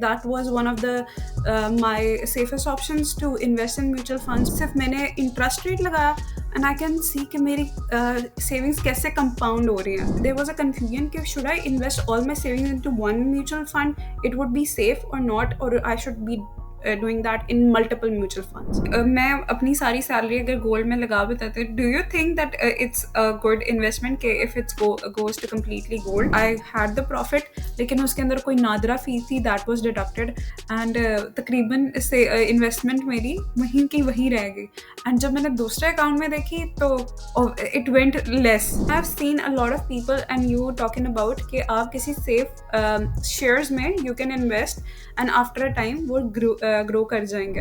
that was one of the my safest options to invest in mutual funds. सिर्फ मैंने interest rate लगाया and I can see कि मेरी savings कैसे compound हो रही हैं. There was a confusion कि should I invest all my savings into one mutual fund, it would be safe or not, or I should be doing that in multiple mutual funds. मैं अपनी सारी salary अगर gold में लगा भी देती हूँ, do you think that it's a good investment कि if it goes to completely gold? I had the profit, लेकिन उसके अंदर कोई नादरा फी थी that was deducted and तकरीबन से इन्वेस्टमेंट मेरी वहीं की वहीं रह गई. एंड जब मैंने दूसरे अकाउंट में देखी तो it went less. I have seen a lot of people and you talking about कि आप किसी सेफ शेयर्स में you can invest and after a time वो ग्रो कर जाएंगे.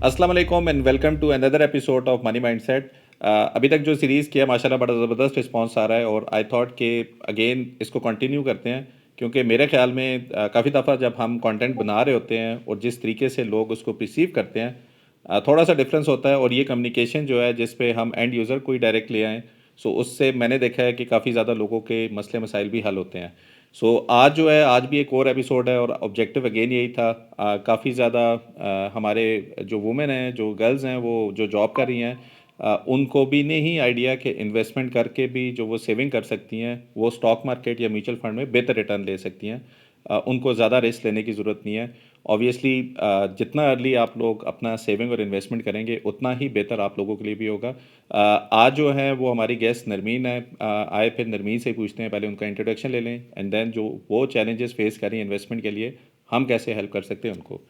अस्सलाम वालेकुम and welcome to another episode of money mindset. अभी तक जो सीरीज़ किया माशाल्लाह बड़ा ज़बरदस्त रिस्पांस आ रहा है और आई थॉट कि अगेन इसको कंटिन्यू करते हैं, क्योंकि मेरे ख्याल में काफ़ी दफ़ा जब हम कंटेंट बना रहे होते हैं और जिस तरीके से लोग उसको रिसीव करते हैं थोड़ा सा डिफरेंस होता है. और ये कम्युनिकेशन जो है जिस पे हम एंड यूज़र को ही डायरेक्ट ले आएँ, सो उससे मैंने देखा है कि काफ़ी ज़्यादा लोगों के मसले मसाइल भी हल होते हैं. सो आज जो है आज भी एक और एपिसोड है और ऑब्जेक्टिव अगेन यही था. काफ़ी ज़्यादा हमारे जो वुमेन हैं, जो गर्ल्स हैं, वो जो जॉब कर रही हैं, उनको भी नहीं आइडिया कि इन्वेस्टमेंट करके भी जो वो सेविंग कर सकती हैं वो स्टॉक मार्केट या म्यूचुअल फंड में बेहतर रिटर्न ले सकती हैं. उनको ज़्यादा रिस्क लेने की ज़रूरत नहीं है. ऑब्वियसली जितना अर्ली आप लोग अपना सेविंग और इन्वेस्टमेंट करेंगे उतना ही बेहतर आप लोगों के लिए भी होगा. आज जो है वो हमारी गेस्ट नरमीन है. आए फिर नरमीन से पूछते हैं, पहले उनका इंट्रोडक्शन ले लें एंड देन जो वो चैलेंजेस फेस कर रही हैं इन्वेस्टमेंट के लिए हम कैसे हेल्प कर सकते हैं उनको.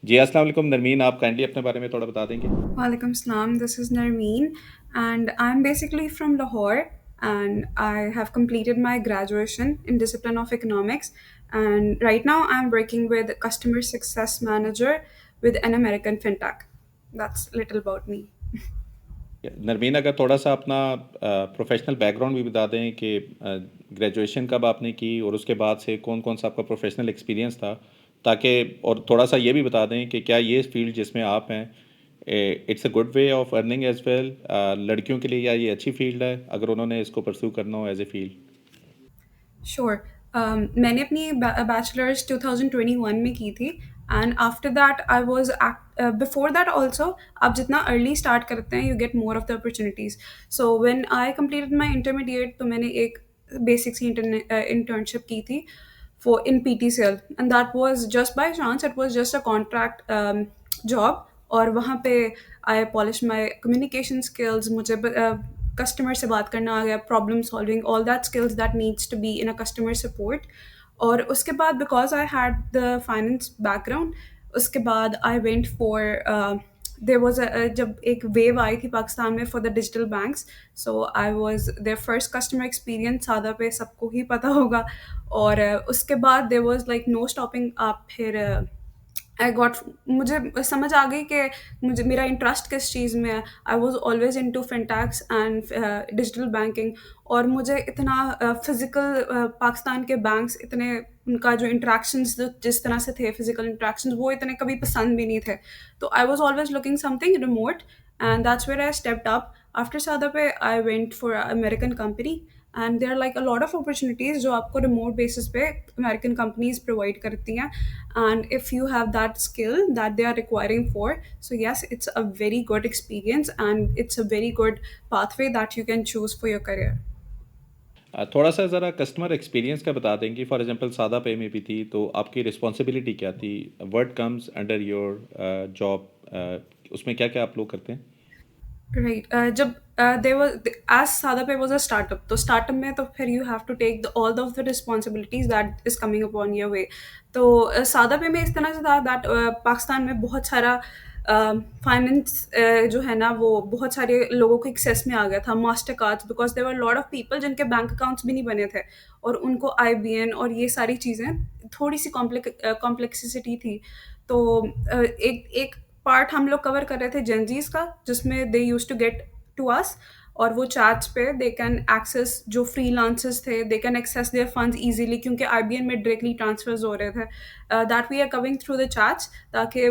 जी अस्सलाम वालेकुम नरमीन, आप काइंडली अपने बारे में थोड़ा बता देंगे. Walaikum salam, this is Narmeen and I'm basically from Lahore and I have completed my graduation in discipline of economics and right now I'm working with customer success manager with an American fintech. That's little about me. Narmeen, अगर थोड़ा सा अपना professional background भी बता दें कि graduation कब आपने की और उसके बाद से कौन कौन सा आपका प्रोफेशनल एक्सपीरियंस था, ताकि और थोड़ा सा ये भी बता दें कि क्या ये फील्ड जिसमें आप हैं it's a good way of earning as well लड़कियों के लिए, या ये अच्छी फील्ड है अगर उन्होंने इसको परस्यू करना हो एज ए फील्ड. Sure. मैंने अपनी बैचलर्स 2021 में की थी and after that I was before that also. आप जितना अर्ली स्टार्ट करते हैं you get more of the opportunities. So when I completed my intermediate तो मैंने एक बेसिक सी इंटर्नशिप की थी for in PTCL and that was just by chance. It was just a contract job और वहाँ पे I polished my communication skills. मुझे customer से बात करना आ गया, problem solving, all that skills that needs to be in a customer support. और उसके बाद because I had the finance background, उसके बाद I went for there was जब एक वेव आई थी पाकिस्तान में for the digital banks, so I was there first customer experience. SadaPay सबको ही पता होगा. और उसके बाद there was like no stopping. आप फिर आई गॉट मुझे समझ आ गई कि मुझे मेरा इंटरेस्ट किस चीज़ में है. I was always into fintechs and digital banking. और मुझे इतना फिज़िकल पाकिस्तान के बैंक्स इतने उनका जो इंट्रैक्शंस जिस तरह से थे, फिज़िकल इंट्रैक्शंस, वो इतने कभी पसंद भी नहीं थे. तो I was always looking something remote and that's where I stepped up. After SadaPay I went for American company and there like a lot of opportunities जो आपको रिमोट बेसिस पे अमेरिकन कंपनीज प्रोवाइड करती हैं. And if you have that skill that they are requiring for, so yes, it's a very good experience and it's a very good pathway that you can choose for your career. थोड़ा सा ज़रा customer experience का बता देंगे. For example सादा पे में भी थी तो आपकी रिस्पॉन्सिबिलिटी क्या थी, word comes under your job, उसमें क्या क्या आप लोग करते हैं. Right. जब there was as Sadap was a startup, तो startup में तो फिर you have to take all of the responsibilities that is coming upon your way. तो Sadap में इस तरह से था that पाकिस्तान में बहुत सारा फाइनेंस जो है ना वो बहुत सारे लोगों को एक्सेस में आ गया था, master cards, because there were lot of people जिनके बैंक अकाउंट्स भी नहीं बने थे और उनको आईबीएन और ये सारी चीज़ें थोड़ी सी कॉम्प्लेक्सिसिटी थी. तो एक एक पार्ट हम लोग कवर कर रहे थे जेनजीज का, जिसमें they used to get to us. और वो चैट्स पे दे कैन एक्सेस जो फ्रीलांसर्स थे, they can access their funds easily क्योंकि आईबीएन में डायरेक्टली ट्रांसफर्स हो रहे थे। That we are coming through the chats ताकि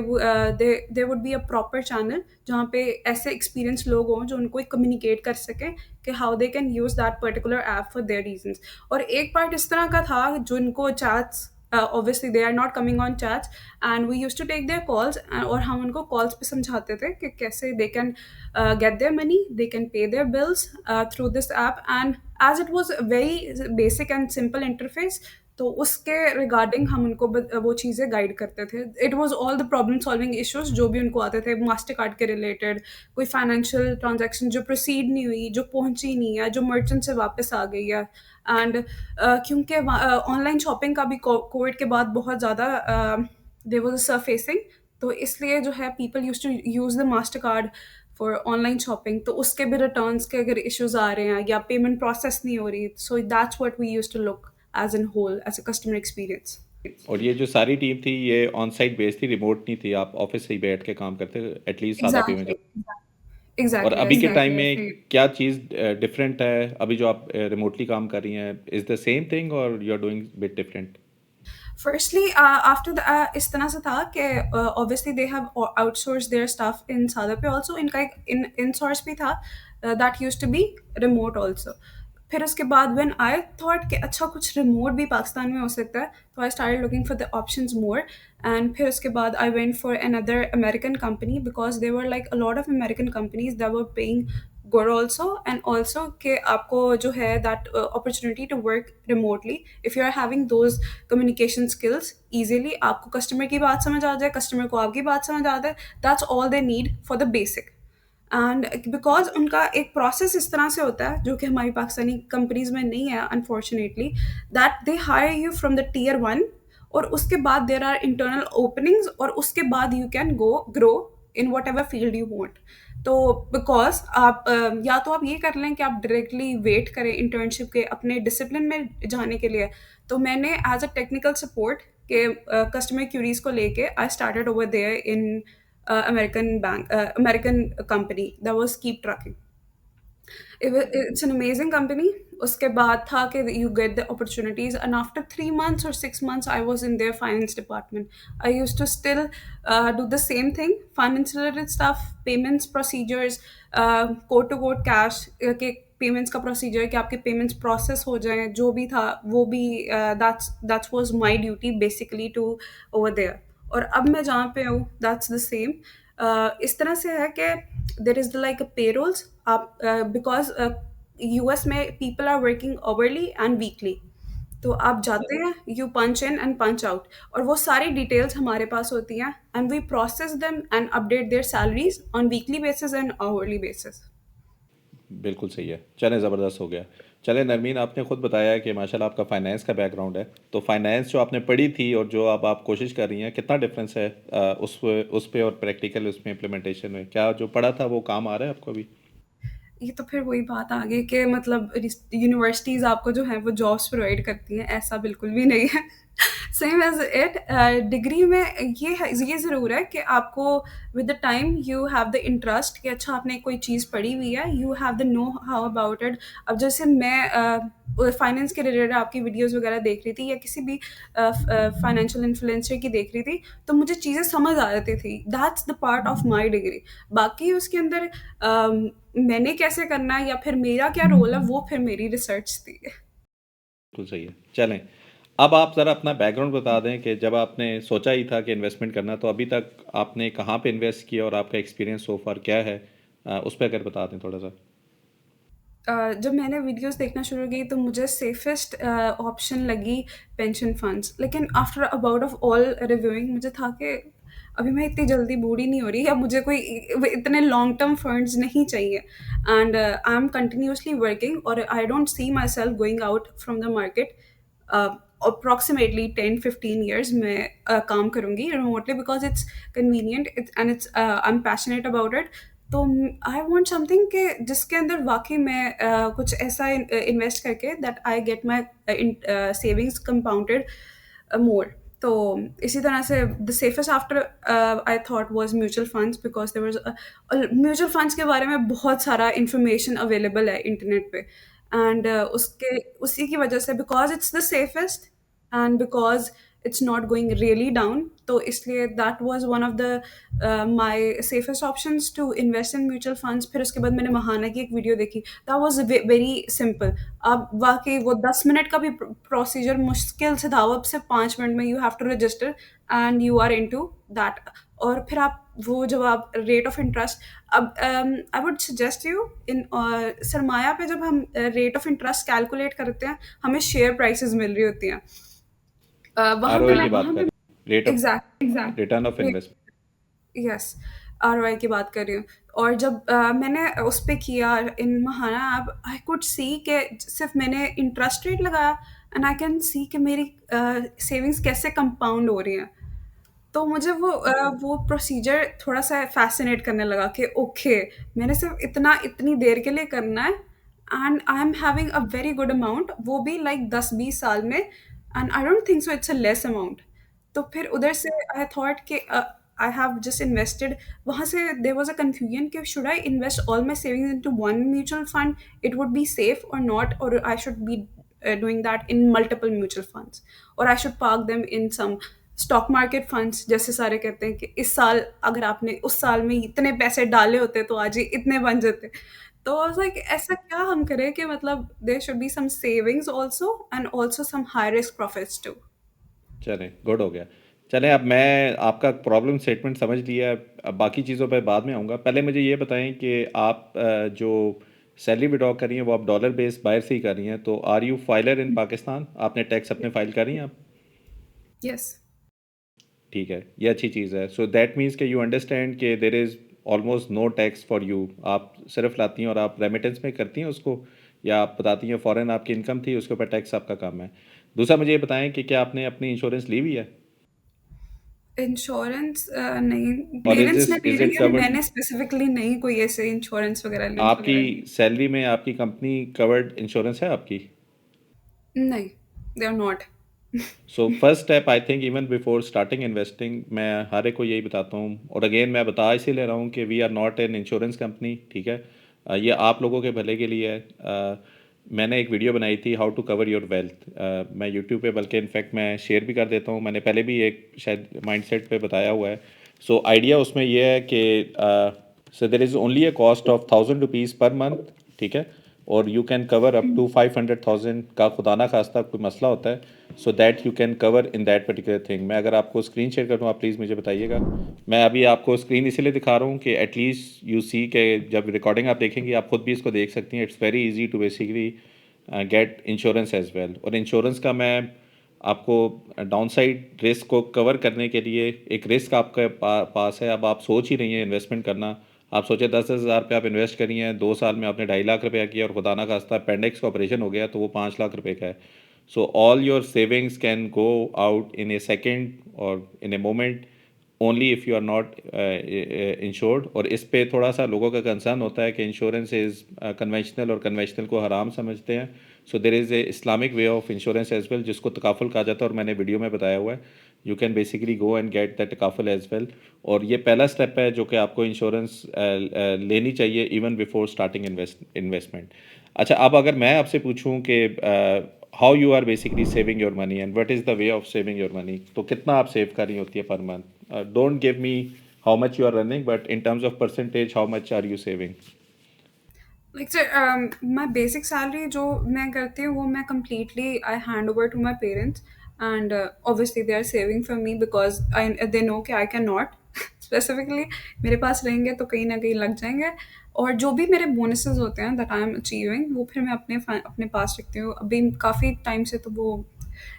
they would be a proper channel जहाँ पे ऐसे एक्सपीरियंस लोग हों जो उनको कम्युनिकेट कर सकें कि how they can use that particular app for their reasons. और एक पार्ट इस तरह का था जिनको chats obviously they are not coming on chats and we used to take their calls और हम उनको calls पे समझाते थे कि कैसे they can get their money, they can pay their bills through this app and as it was a very basic and simple interface तो उसके रिगार्डिंग हम उनको वो चीज़ें गाइड करते थे। It was all the problem solving issues जो भी उनको आते थे मास्टर कार्ड के रिलेटेड, कोई फाइनेंशियल ट्रांजैक्शन जो प्रोसीड नहीं हुई, जो पहुंची नहीं है, जो मर्चेंट से वापस आ गई है। एंड क्योंकि ऑनलाइन शॉपिंग का भी कोविड के बाद बहुत ज़्यादा देयर वाज अ सरफेसिंग, तो इसलिए जो है people used to use the master card for online shopping, तो उसके भी रिटर्न्स के अगर इश्यूज आ रहे हैं या पेमेंट प्रोसेस नहीं हो रही, so that's what we used to look as an whole as a customer experience. और ये जो सारी टीम थी ये ऑन साइट बेस्ड थी, रिमोट नहीं थी, आप ऑफिस से ही बैठ के काम करते एटलीस्ट सादा पेमेंट। एग्जैक्टली, और एग्जैक्टली अभी के ऐसे टाइम में क्या चीज़ डिफरेंट है, अभी जो आप रिमोटली काम कर रही हैं, इज़ द सेम थिंग और you are doing bit different? Firstly, after the इस तरह से था कि obviously they have outsourced their stuff in Sada पे also इनका एक in source भी था that used to be remote also. फिर उसके बाद when I thought कि अच्छा कुछ remote भी पाकिस्तान में हो सकता है, तो I started looking for the options more and फिर उसके बाद I went for another American company because there were like a lot of American companies that were paying good also and also कि आपको जो है that opportunity to work remotely if you are having those communication skills easily, आपको customer की बात समझ आ जाए, customer को आपकी बात समझ आ जाए, that's all they need for the basic. And because उनका एक प्रोसेस इस तरह से होता है जो कि हमारी पाकिस्तानी कंपनीज में नहीं है unfortunately, that they hire you from the tier one और उसके बाद देर आर इंटरनल ओपनिंग्स और उसके बाद you can go grow in what ever field you want. तो बिकॉज आप या तो आप ये कर लें कि आप डायरेक्टली वेट करें इंटर्नशिप के अपने डिसिप्लिन में जाने के लिए, तो मैंने एज अ टेक्निकल सपोर्ट के कस्टमर क्यूरीज को लेके I started over there in American company that was Keep Trucking. It's an amazing company. उसके बाद था कि you get the opportunities and after 3 months or 6 months I was in their finance department. I used to still do the same thing, finance related stuff, payments procedures, quote to quote cash के payments का procedure कि आपके payments process हो जाएं, जो भी था वो भी that was my duty basically to over there. और अब मैं जहाँ पे हूँ दैट्स द सेम। इस तरह से है कि देर इज़ लाइक पेरोल्स आप बिकॉज यूएस में people are working hourly and weekly, तो आप जाते हैं you punch in and punch out और वो सारी डिटेल्स हमारे पास होती हैं and we process them and update their salaries on weekly basis and hourly basis. बिल्कुल सही है। चलें, ज़बरदस्त हो गया। चलें नरमीन, आपने खुद बताया कि माशाल्लाह आपका फ़ाइनेंस का बैकग्राउंड है, तो फ़ाइनेंस जो आपने पढ़ी थी और जो अब आप कोशिश कर रही हैं, कितना डिफरेंस है उस पे और प्रैक्टिकल उसमें इम्प्लीमेंटेशन में? क्या जो पढ़ा था वो काम आ रहा है आपको अभी? ये तो फिर वही बात आ गई कि मतलब यूनिवर्सिटीज़ आपको जो है वो जॉब्स प्रोवाइड करती हैं, ऐसा बिल्कुल भी नहीं है। सेम एज़ इट डिग्री में ये ज़रूर है कि आपको with the time you have the interest कि अच्छा आपने कोई चीज़ पढ़ी हुई है, you have the know how about it. अब जैसे मैं फाइनेंस के रिलेटेड आपकी वीडियोस वगैरह देख रही थी या किसी भी फाइनेंशियल इन्फ्लुएंसर की देख रही थी, तो मुझे चीज़ें समझ आ जाती थी। That's the part of my degree. बाकी उसके अंदर मैंने कैसे करना है या फिर मेरा क्या रोल है वो फिर मेरी रिसर्च थी। बिल्कुल सही है। चलें, अब आप ज़रा अपना बैकग्राउंड बता दें कि जब आपने सोचा ही था कि इन्वेस्टमेंट करना, तो अभी तक आपने कहाँ पे इन्वेस्ट किया और आपका एक्सपीरियंस सो फार क्या है? उस पे अगर बता दें थोड़ा सा। जब मैंने वीडियोस देखना शुरू की तो मुझे सेफेस्ट ऑप्शन लगी पेंशन फंड्स, लेकिन after about of all reviewing मुझे था कि अभी मैं इतनी जल्दी बूढ़ी नहीं हो रही या मुझे कोई इतने लॉन्ग टर्म फंड्स नहीं चाहिए and I am continuously working और I don't see myself going out from the market. Approximately 10-15 years मैं काम करूँगी remotely because it's convenient and it's I am passionate about it. तो I want something कि जिसके अंदर वाकई मैं कुछ ऐसा इन्वेस्ट करके that I get my savings compounded more. तो इसी तरह से the safest after I thought was mutual funds, because there was mutual funds के बारे में बहुत सारा इंफॉर्मेशन अवेलेबल है इंटरनेट पे, एंड उसके उसी की वजह से, because it's the safest and because it's not going really down, तो इसलिए that was one of the my safest options to invest in mutual funds. फिर उसके बाद मैंने महाना की एक वीडियो देखी, दैट वाज वेरी सिंपल। अब वाकई वो 10 मिनट का भी प्रोसीजर मुश्किल से था, वो अब सिर्फ 5 मिनट में you have to register and you are into that. और फिर आप वो जब आप रेट ऑफ इंटरेस्ट, अब I would suggest you in Sarmaya पे जब हम रेट ऑफ इंटरेस्ट कैलकुलेट करते हैं, हमें शेयर प्राइसेस मिल रही होती हैं। वहाँ पे आरओआई की मैं बात कर रहे हैं, rate of exact return of investment. Yes, ROI की बात कर रही हूँ। और जब मैंने उस पे किया इन महाना ऐप, आई कुड सी कि सिर्फ मैंने इंटरेस्ट रेट लगाया एंड आई कैन सी कि मेरी सेविंग्स कैसे कंपाउंड हो रही हैं। तो मुझे वो प्रोसीजर थोड़ा-सा फ़ैसिनेट करने लगा कि ओके, मैंने सिर्फ़ इतना इतनी देर के लिए करना है and I am having a very good amount, वो भी लाइक 10-20 साल में, and I don't think so it's a less amount. तो फिर उधर से आई थॉट कि आई हैव जस्ट इन्वेस्टेड, वहाँ से देयर वाज़ अ कन्फ्यूजन कि should I invest all my savings into one mutual fund, it would be safe और not, और I should be doing that in multiple mutual funds, or I should park them in some stock market funds, जैसे सारे कहते हैं कि इस साल अगर आपने उस साल में इतने पैसे डाले होते तो आज ये इतने बन जाते। तो आई वाज़ लाइक ऐसा क्या हम करें कि मतलब there should be some savings also and also some high risk profits too. चलें, गुड हो गया। चलें, अब मैं आपका प्रॉब्लम स्टेटमेंट समझ लिया है, अब बाकी चीज़ों पे बाद में आऊँगा। पहले मुझे ये बताएँ कि आप जो सैलरी विड्रॉ कर रही हैं वो आप डॉलर बेस बाहर से ही कर रही हैं, तो आर यू फाइलर इन पाकिस्तान? आपने टैक्स अपने फाइल कर रही हैं आप? यस। ठीक है, ये अच्छी चीज़ है। सो दैट मीन्स कि यू अंडरस्टैंड कि there is almost no tax for you. आप सिर्फ लाती हैं और आप रेमिटेंस में करती हैं उसको, या आप बताती हैं फ़ॉरेन आपकी इनकम थी उसके ऊपर टैक्स आपका कम है। दूसरा मुझे ये बताएं कि क्या आपने अपनी इंश्योरेंस ली हुई है, इंश्योरेंस नहीं, और क्लीयरेंस ने ली, इज इट लेकिन कवर्ड? मैंने स्पेसिफिकली नहीं कोई ऐसे इंश्योरेंस वगैरह ली। आपकी सैलरी में आपकी कंपनी कवर्ड इंश्योरेंस है आपकी? नहीं, they are not. So first step I think even before starting investing, मैं हर एक को यही बताता हूँ, और अगेन मैं बता इसे ले रहा हूँ कि we are not an insurance company, ठीक है? ये आप लोगों के भले के लिए है। मैंने एक वीडियो बनाई थी how to cover your wealth, मैं यूट्यूब पे, बल्कि इनफैक्ट मैं शेयर भी कर देता हूँ, मैंने पहले भी एक शायद माइंडसेट पे बताया हुआ है। सो आइडिया उसमें यह है कि so there is only a cost of 1000 rupees per month, ठीक है? और you can cover up to 500,000 का, खुदा ना खास्ता कोई मसला होता है, so that you can cover in that particular thing. मैं अगर आपको स्क्रीन शेयर करूँ, आप प्लीज़ मुझे बताइएगा। मैं अभी आपको स्क्रीन इसीलिए दिखा रहा हूँ कि एटलीस्ट यू सी के जब रिकॉर्डिंग आप देखेंगे आप खुद भी इसको देख सकती हैं। It's very easy to basically get insurance as well. और इंश्योरेंस का मैं आपको डाउन साइड रिस्क को कवर करने के लिए, एक रिस्क आपके पास है, अब आप सोच ही रही हैं इन्वेस्टमेंट करना, आप सोचे 10,000 रुपये आप इन्वेस्ट करी हैं, 2 साल में आपने 2.5 लाख रुपया किया और खुदा ना खास्ता अपेंडिक्स का ऑपरेशन हो गया तो वो 5 लाख रुपए का है। So all your savings can go out in a second और in a moment, only if you are not insured. और इस पे थोड़ा सा लोगों का कंसर्न होता है कि इंश्योरेंस इज़ कन्वेंशनल, और कन्वेंशनल को हराम समझते हैं। So there is a Islamic way of insurance as well, जिसको तकाफुल कहा जाता है, और मैंने वीडियो में बताया हुआ है। You can basically go and get that तकाफुल एज वेल। और ये पहला स्टेप है जो कि आपको इंश्योरेंस लेनी चाहिए इवन बिफोर स्टार्टिंग इन्वेस्टमेंट। अच्छा, अब अगर मैं आपसे पूछूं कि how you are basically saving your money and what is the way of saving your money, तो कितना आप सेव कर रही होती है per month? Don't give me how much you are running, but in terms of percentage how much are you saving? Like sir, my basic salary जो मैं करती हूँ वो मैं completely I hand over to my parents, and obviously they are saving for me because I they know कि I can not specifically मेरे पास रहेंगे तो कहीं ना कहीं लग जाएंगे। और जो भी मेरे बोनसेस होते हैं दैट आई एम अचीविंग, वो फिर मैं अपने पास रखती हूँ। अभी काफ़ी टाइम से तो वो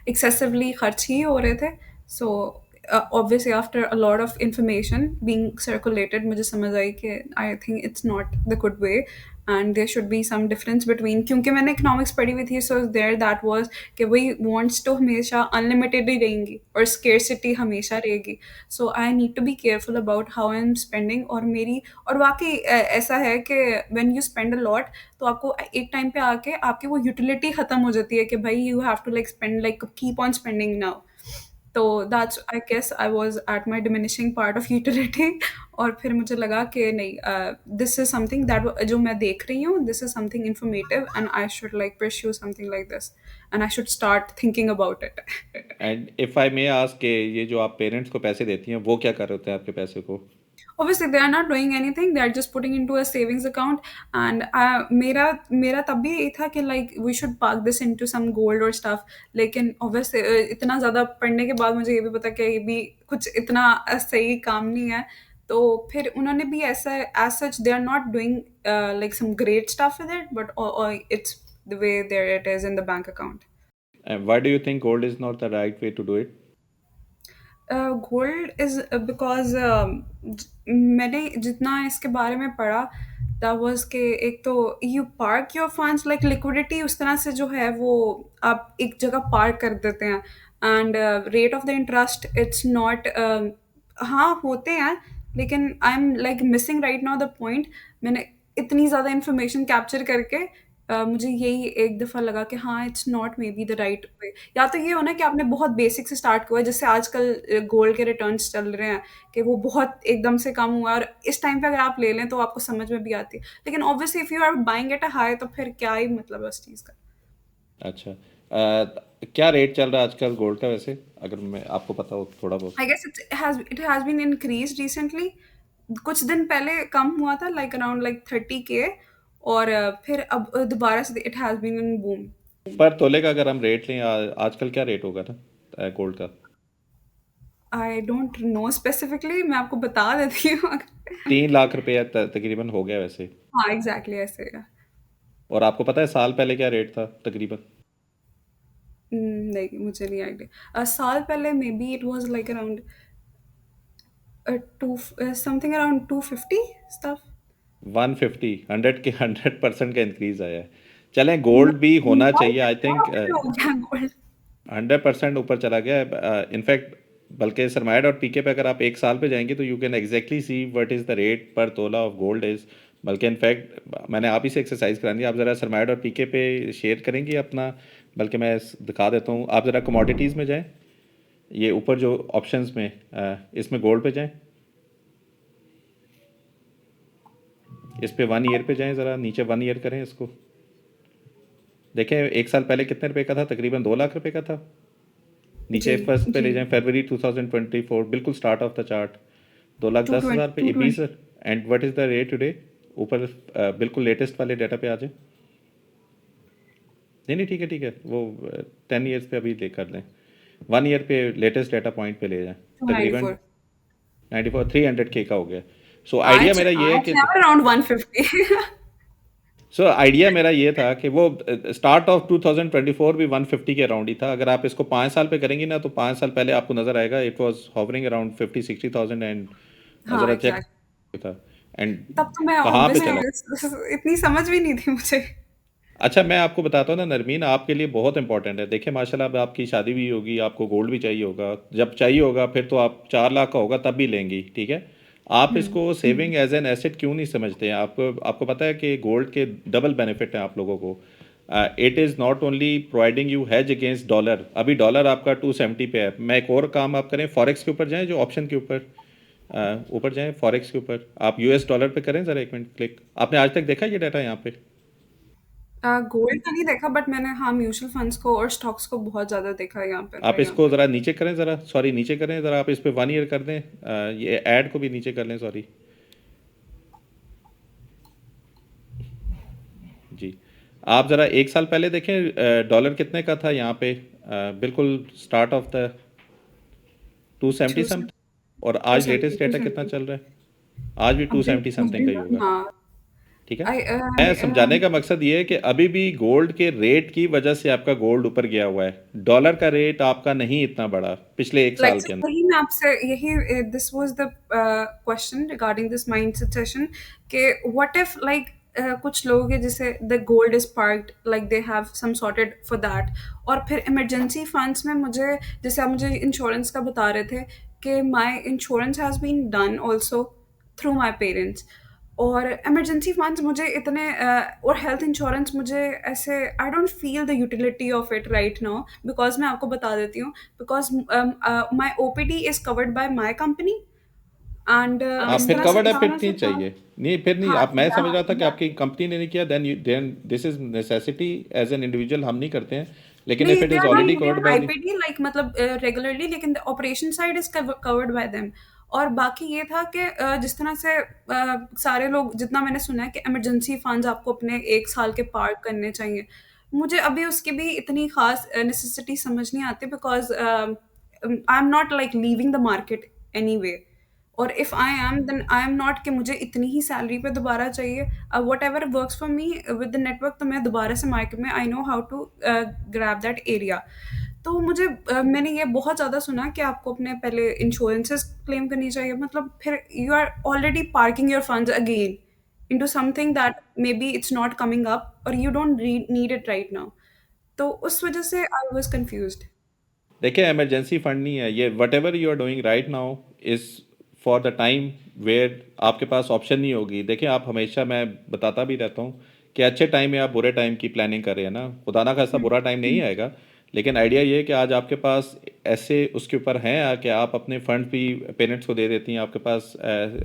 एक्सेसिवली खर्च ही हो रहे थे। So obviously after a lot of information being circulated, मुझे समझ आई कि I think it's not the good way and there should be some difference between, क्योंकि मैंने इकोनॉमिक्स पढ़ी हुई थी, सो देयर दैट वाज कि वही वांट्स तो हमेशा अनलिमिटेड ही रहेंगी और स्केर्सिटी हमेशा रहेगी। So I need to be careful about how I am spending. और मेरी और वाकई ऐसा है कि when you spend a lot, तो आपको एक टाइम पे आके आपकी वो यूटिलिटी खत्म हो जाती है कि भाई you have to like spend, like keep on spending now. तो that's I guess I was at my diminishing part of utility और फिर मुझे लगा कि नहीं, दिस इज़ समथिंग दैट जो मैं देख रही हूँ, this is something informative and I should like pursue something like this and I should start thinking about it. And if I may ask के ये जो आप पेरेंट्स को पैसे देती हैं, वो क्या कर रहे होते हैं आपके पैसे को? Obviously they are not doing anything, they are just putting into a savings account and मेरा तब भी यही था कि like we should park this into some gold or stuff, लेकिन obviously इतना ज़्यादा पढ़ने के बाद मुझे ये भी पता कि ये भी कुछ इतना सही काम नहीं है। तो फिर उन्होंने भी ऐसा as such they are not doing like some great stuff with it, but it's the way there it is in the bank account. And why do you think gold is not the right way to do it? Gold is because मैंने जितना इसके बारे में पढ़ा that was के एक तो you park your funds like liquidity उस तरह से जो है वो आप एक जगह पार्क कर देते हैं and rate of the interest it's not हाँ होते हैं लेकिन I am like missing right now the point. मैंने इतनी ज़्यादा इंफॉर्मेशन कैप्चर करके मुझे यही एक दफ़ा लगा कि हाँ it's not may be the right way. या तो ये हो ना कि आपने बहुत बेसिक से स्टार्ट किया है, जैसे आजकल गोल्ड के रिटर्न्स चल रहे हैं कि वो बहुत एकदम से कम हुआ है और इस टाइम पे अगर आप ले लें तो आपको समझ में भी आती है। लेकिन obviously if you are buying at a high तो फिर क्या ही मतलब है उस चीज़ का। अच्छा, क्या रेट चल रहा है आजकल गोल्ड का वैसे? अगर मैं आपको पता हो थोड़ा बहुत। I guess it has been increased recently. कुछ दिन पहले कम हुआ था लाइक अराउंड लाइक 30K और फिर अब दोबारा से it has been in boom. पर तोले का अगर हम रेट लें आजकल क्या रेट होगा ना गोल्ड का? आई डोंट नो स्पेसिफिकली, मैं आपको बता देती हूँ अगर 3 लाख रुपया तकरीबन हो गया वैसे। हाँ, एग्ज़ैक्टली ऐसे है। और आपको पता है साल पहले क्या रेट था तकरीबन? नहीं, मुझे नहीं आइडिया। साल पहले may be it was like around something around 250 stuff. 150, 100 के 100% का इंक्रीज आया है। चलें, गोल्ड भी होना चाहिए आई थिंक। हो गया गोल्ड। 100% ऊपर चला गया है इनफैक्ट। बल्कि सरमाया डॉट पी के पे अगर आप एक साल पे जाएंगे तो you can exactly see what is the rate पर तोला ऑफ गोल्ड इज़। बल्कि इनफैक्ट मैंने आप ही से एक्सरसाइज करानी है, आप ज़रा सरमाया डॉट पी के पे शेयर करेंगे अपना। बल्कि मैं दिखा देता हूँ, आप ज़रा कमोडिटीज़ में जाएँ, ये ऊपर जो ऑप्शंस में इसमें गोल्ड पे जाएँ, इस पे 1 ईयर पे जाएँ, ज़रा नीचे 1 ईयर करें इसको। देखें एक साल पहले कितने रुपए का था? तकरीबन 2 लाख रुपए का था। नीचे जी, फर्स्ट पे जी। ले जाएं, फरवरी 2024 बिल्कुल start of the chart, 2 lakh 10 हज़ार पे, ये 220 बीस। And what is the rate today? ऊपर बिल्कुल लेटेस्ट वाले डाटा पे आ जाए। नहीं नहीं, ठीक है ठीक है, वो 10 ईयर्स पे अभी ले कर लें, 1 ईयर पे लेटेस्ट डाटा पॉइंट पे ले जाएं। तकरीबन 294। 94, 300K का हो गया। सो आइडिया आज मेरा ये है आज कि never around 150। आइडिया मेरा ये था कि वो स्टार्ट ऑफ 2024 भी 150 के अराउंड ही था। अगर आप इसको 5 साल पे करेंगी ना तो 5 साल पहले आपको नज़र आएगा it was hovering around 50-60 thousand. And हाँ, ज़रा चेक एग्ज़ैक्ट। था। एंड तब तो मैं कहाँ पे चला? ऑब्वियसली इतनी समझ भी नहीं थी मुझे। अच्छा, मैं आपको बताता हूँ ना नरमीन, आपके लिए बहुत इंपॉर्टेंट है। देखिए माशाल्लाह, अब आपकी शादी भी होगी, आपको गोल्ड भी चाहिए होगा। जब चाहिए होगा फिर तो आप 4 लाख का होगा तब भी लेंगी, ठीक है? आप हुँ, इसको सेविंग एज एन एसेट क्यों नहीं समझते हैं? आपको आपको पता है कि गोल्ड के डबल बेनिफिट हैं आप लोगों को। It is not only providing you has against dollar. अभी डॉलर आपका 270 पे है। मैं एक और काम आप करें, फॉरेक्स के ऊपर जाएं, जो ऑप्शन के ऊपर ऊपर जाएं, फॉरेक्स के ऊपर आप यूएस डॉलर पे करें ज़रा, एक मिनट क्लिक। आपने आज तक देखा ये डाटा यहाँ पे? गोल्ड तो नहीं देखा बट मैंने हाँ म्यूचुअल फंड्स को और स्टॉक्स को बहुत ज़्यादा देखा है यहाँ पे। आप इसको ज़रा नीचे करें, ज़रा सॉरी नीचे करें ज़रा, आप इस पे 1 ईयर कर दें। ये ऐड को भी नीचे कर लें, सॉरी जी। आप ज़रा एक साल पहले देखें डॉलर कितने का था यहाँ पे, बिल्कुल स्टार्ट ऑफ द 270 समथिंग। और आज 270, लेटेस्ट डेटा कितना 270। चल रहा है? आज भी अभी 270 समथिंग मुझे का ही होगा, हाँ ठीक है? आई मैं समझाने का मकसद ये है कि अभी भी गोल्ड के रेट की वजह से आपका गोल्ड ऊपर गया हुआ है। डॉलर का रेट आपका नहीं इतना बढ़ा पिछले एक लाइक साल के अंदर। वही मैं आपसे यही this was the question regarding this mindset session कि व्हाट इफ लाइक कुछ लोग हैं जिसे the gold is parked like they have some sorted for that और फिर इमरजेंसी फंड्स में मुझे जैसे आप मुझे इंश्योरेंस का बता रहे थे कि my insurance has been done also through my parents. और इमरजेंसी फंड्स मुझे इतने और हेल्थ इंश्योरेंस मुझे ऐसे I don't feel the utility of it right now, because मैं आपको बता देती हूँ, because my OPD is covered by my company and हाँ, इस फिर तरह से कवर्ड है फिर अचानक से नहीं काम। चाहिए। नहीं फिर नहीं, हाँ, आप मैं समझ रहा था कि या आपकी कंपनी ने नहीं किया, then this is necessity, as an individual हम नहीं करते हैं, लेकिन इफ नहीं, it is already they covered are by. IPD like मतलब रेगुलरली, लेकिन the operation side is covered by them. और बाकी ये था कि जिस तरह से सारे लोग, जितना मैंने सुना है कि इमरजेंसी फंड्स आपको अपने 1 साल के पार्क करने चाहिए। मुझे अभी उसकी भी इतनी खास नेसेसिटी समझ नहीं आती, because I am not like leaving the market anyway, और if I am then I am not कि मुझे इतनी ही सैलरी पे दोबारा चाहिए। Whatever works for me with the network, तो मैं दोबारा से मार्केट में I know how to grab that area. तो मुझे मैंने ये बहुत ज़्यादा सुना कि आपको अपने पहले इंश्योरेंसेस क्लेम करनी चाहिए, मतलब फिर you are already parking your funds again into something that maybe it's not coming up और you don't need it right now. तो उस वजह से आई वाज कंफ्यूज्ड। देखिए इमरजेंसी फंड नहीं है ये, whatever you are doing right now is for the time where आपके पास ऑप्शन नहीं होगी। देखिए आप हमेशा, मैं बताता भी रहता हूँ कि अच्छे टाइम में आप बुरे टाइम की प्लानिंग कर रहे हैं ना, खुदा ना खास्ता बुरा टाइम नहीं आएगा, लेकिन आइडिया ये है कि आज आपके पास ऐसे उसके ऊपर हैं कि आप अपने फंड भी पेरेंट्स को दे देती हैं, आपके पास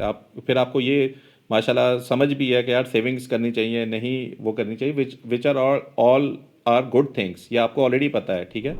आप फिर आपको ये माशाल्लाह समझ भी है कि यार सेविंग्स करनी चाहिए, नहीं वो करनी चाहिए, which are all are good things, ये आपको ऑलरेडी पता है, ठीक है।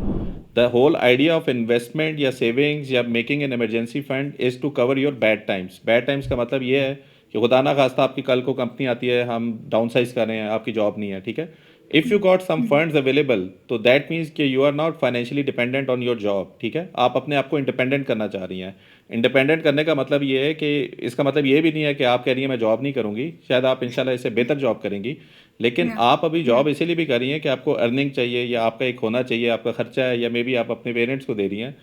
The whole idea of investment या सेविंग्स या making an emergency fund is to cover your bad times. Bad times का मतलब ये है कि खुदा ना खास्ता आपकी कल को कंपनी आती है, हम डाउन साइज कर रहे हैं, आपकी जॉब नहीं है, ठीक है। If you got some funds available तो दैट मीन्स कि you are not financially dependent on your job, ठीक है। आप अपने आप को इंडिपेंडेंट करना चाह रही हैं। इंडिपेंडेंट करने का मतलब ये है कि इसका मतलब ये भी नहीं है कि आप कह रही हैं मैं जॉब नहीं करूँगी, शायद आप इंशाल्लाह इससे बेहतर जॉब करेंगी, लेकिन या आप अभी जॉब इसीलिए भी कर रही हैं कि आपको अर्निंग चाहिए या आपका एक होना चाहिए, आपका खर्चा है, या मे बी आप अपने पेरेंट्स को दे रही हैं।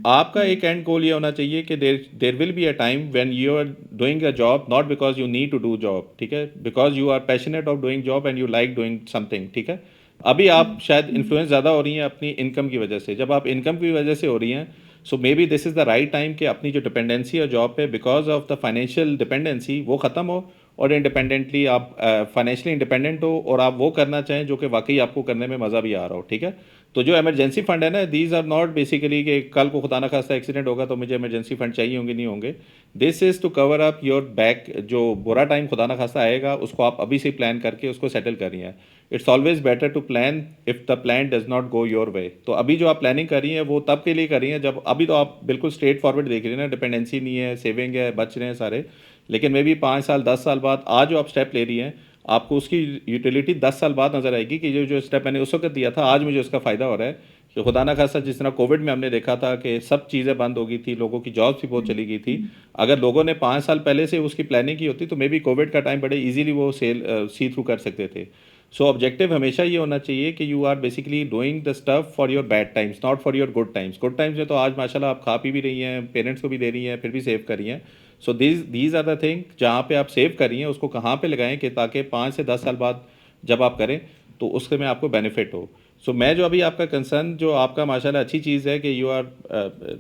आपका एक एंड गोल ये होना चाहिए कि there there will be a time when you are doing a job not because you need to do job, ठीक है, because you are passionate of doing job and you like doing something, ठीक है। अभी आप शायद influence ज़्यादा हो रही हैं अपनी इनकम की वजह से। जब आप इनकम की वजह से हो रही हैं, so maybe this is the right time कि अपनी जो डिपेंडेंसी है जॉब पे because of the financial dependency वो ख़त्म हो, और इंडिपेंडेंटली आप फाइनेंशियली इंडिपेंडेंट हो और आप वो करना चाहें जो कि वाकई आपको करने में मज़ा भी आ रहा हो, ठीक है। तो जो इमरजेंसी फंड है ना, दीज आर नॉट बेसिकली कि कल को खुदा ना खास्ता एक्सीडेंट होगा तो मुझे इमरजेंसी फंड चाहिए होंगे, नहीं होंगे। This is to cover up your back, जो बुरा टाइम खुदा ना खास्ता आएगा उसको आप अभी से प्लान करके उसको सेटल कर रही हैं। It's always better to plan if the plan does not go your way. तो अभी जो आप प्लानिंग कर रही हैं वो तब के लिए कर रही हैं जब, अभी तो आप बिल्कुल स्ट्रेट फॉरवर्ड देख रही हैं ना, डिपेंडेंसी नहीं है, सेविंग है, बच रहे हैं सारे, लेकिन मे बी 5 साल 10 साल बाद आज जो आप स्टेप ले रही हैं, आपको उसकी यूटिलिटी 10 साल बाद नज़र आएगी कि जो जो स्टेप मैंने उस वक्त दिया था आज मुझे उसका फ़ायदा हो रहा है। कि खुदा ना खास्ता जिस तरह कोविड में हमने देखा था कि सब चीज़ें बंद हो गई थी, लोगों की जॉब्स भी बहुत चली गई थी, अगर लोगों ने 5 साल पहले से उसकी प्लानिंग की होती तो मे बी कोविड का टाइम बड़े इजीली वो सेल सी थ्रू कर सकते थे। सो ऑब्जेक्टिव हमेशा ये होना चाहिए कि you are basically doing the stuff for your bad times not for your good times. Good times में तो आज माशाल्लाह आप खा पी भी रही हैं, पेरेंट्स को भी दे रही हैं, फिर भी सेव कर रही हैं। So these are the thing जहाँ पे आप सेव कर रही हैं उसको कहाँ पे लगाएं कि ताकि 5 से 10 साल बाद जब आप करें तो उससे में आपको बेनिफिट हो। सो मैं जो अभी आपका कंसर्न, जो आपका माशाल्लाह अच्छी चीज़ है कि यू आर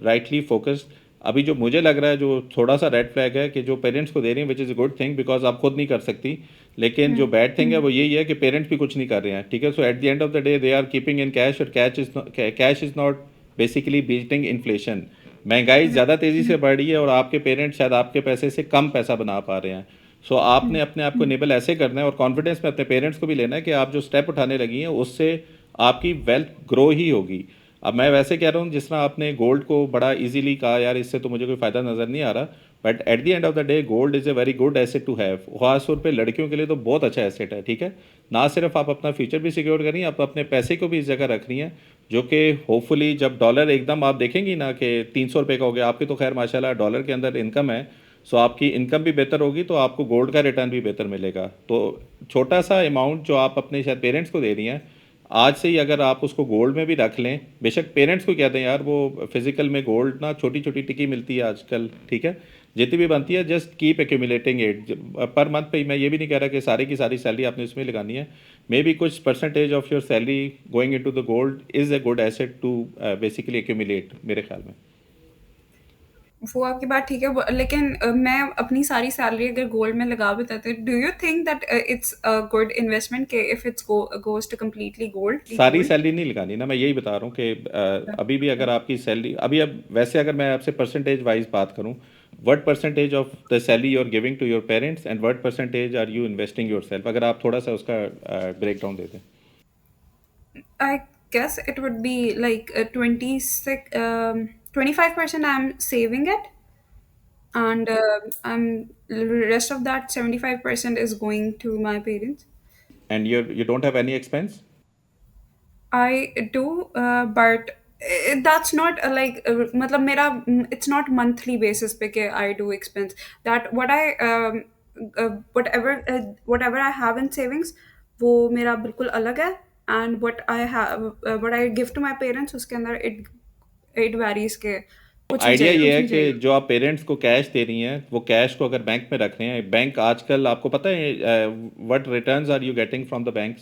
राइटली फोकस्ड। अभी जो मुझे लग रहा है जो थोड़ा सा रेड फ्लैग है कि जो पेरेंट्स को दे रही हैं, which is a good thing because आप खुद नहीं कर सकती, लेकिन जो बैड थिंग है वो यही है कि पेरेंट्स भी कुछ नहीं कर रहे हैं, ठीक है। So at the end of the day they are keeping in cash, और cash is not basically beating inflation. महंगाई ज़्यादा तेज़ी से बढ़ रही है और आपके पेरेंट्स शायद आपके पैसे से कम पैसा बना पा रहे हैं। सो आपने अपने आप को इनेबल ऐसे करना है और कॉन्फिडेंस में अपने पेरेंट्स को भी लेना है कि आप जो स्टेप उठाने लगी हैं उससे आपकी वेल्थ ग्रो ही होगी। अब मैं वैसे कह रहा हूँ जिस तरह आपने गोल्ड को बड़ा इजीली कहा यार इससे तो मुझे कोई फ़ायदा नज़र नहीं आ रहा, but at the end of the day gold is a very good asset to have. खासतौर पे लड़कियों के लिए तो बहुत अच्छा एसेट है, ठीक है। ना सिर्फ आप अपना फ्यूचर भी सिक्योर कर रही हैं, आप अपने पैसे को भी इस जगह रख रही हैं, जो कि होपफुली जब डॉलर एकदम आप देखेंगी ना कि 300 रुपये का हो गया, आपकी तो खैर माशाल्लाह डॉलर के अंदर इनकम है, सो आपकी इनकम भी बेहतर होगी तो आपको गोल्ड का रिटर्न भी बेहतर मिलेगा। तो छोटा सा अमाउंट जो आप अपने शायद पेरेंट्स को दे रही हैं, आज से ही अगर आप उसको गोल्ड में भी रख लें, बेशक पेरेंट्स को कहते हैं यार वो फिजिकल में गोल्ड ना छोटी छोटी टिकी मिलती है आजकल, ठीक है, जितनी भी बनती है just keep accumulating it. Per month पे मैं ये भी नहीं कह रहा कि सारी की सारी सैलरी आपने इसमें लगानी है, मे बी कुछ percentage of your salary going into the gold is a good asset to basically accumulate मेरे ख्याल में। वो आपकी बात ठीक है, लेकिन मैं अपनी सारी सैलरी अगर गोल्ड में लगा भी देती हूँ, do you think that it's a good investment के if it's goes to completely सारी गोल्ड? सैलरी नहीं लगानी ना, मैं यही बता रहा हूँ कि अभी भी अगर आपकी सैलरी अभी, अब वैसे अगर मैं आपसे परसेंटेज वाइज बात करूँ, what percentage of the salary you are giving to your parents and what percentage are you investing yourself, अगर आप थोड़ा सा उसका ब्रेक डाउन देते हैं। I guess it would be like 25% I'm saving it, and rest of that 75% is going to my parents. And you don't have any expense? I do, but that's not मतलब मेरा it's not monthly basis पे कि I do expense that whatever I have in savings वो मेरा बिल्कुल अलग है, and what I give to my parents उसके अंदर it varies के कुछ नहीं आइडिया चाहिए, ये कुछ है नहीं कि चाहिए। जो आप पेरेंट्स को कैश दे रही हैं, वो कैश को अगर बैंक में रख रहे हैं, बैंक आजकल आपको पता है what returns are you getting from the banks?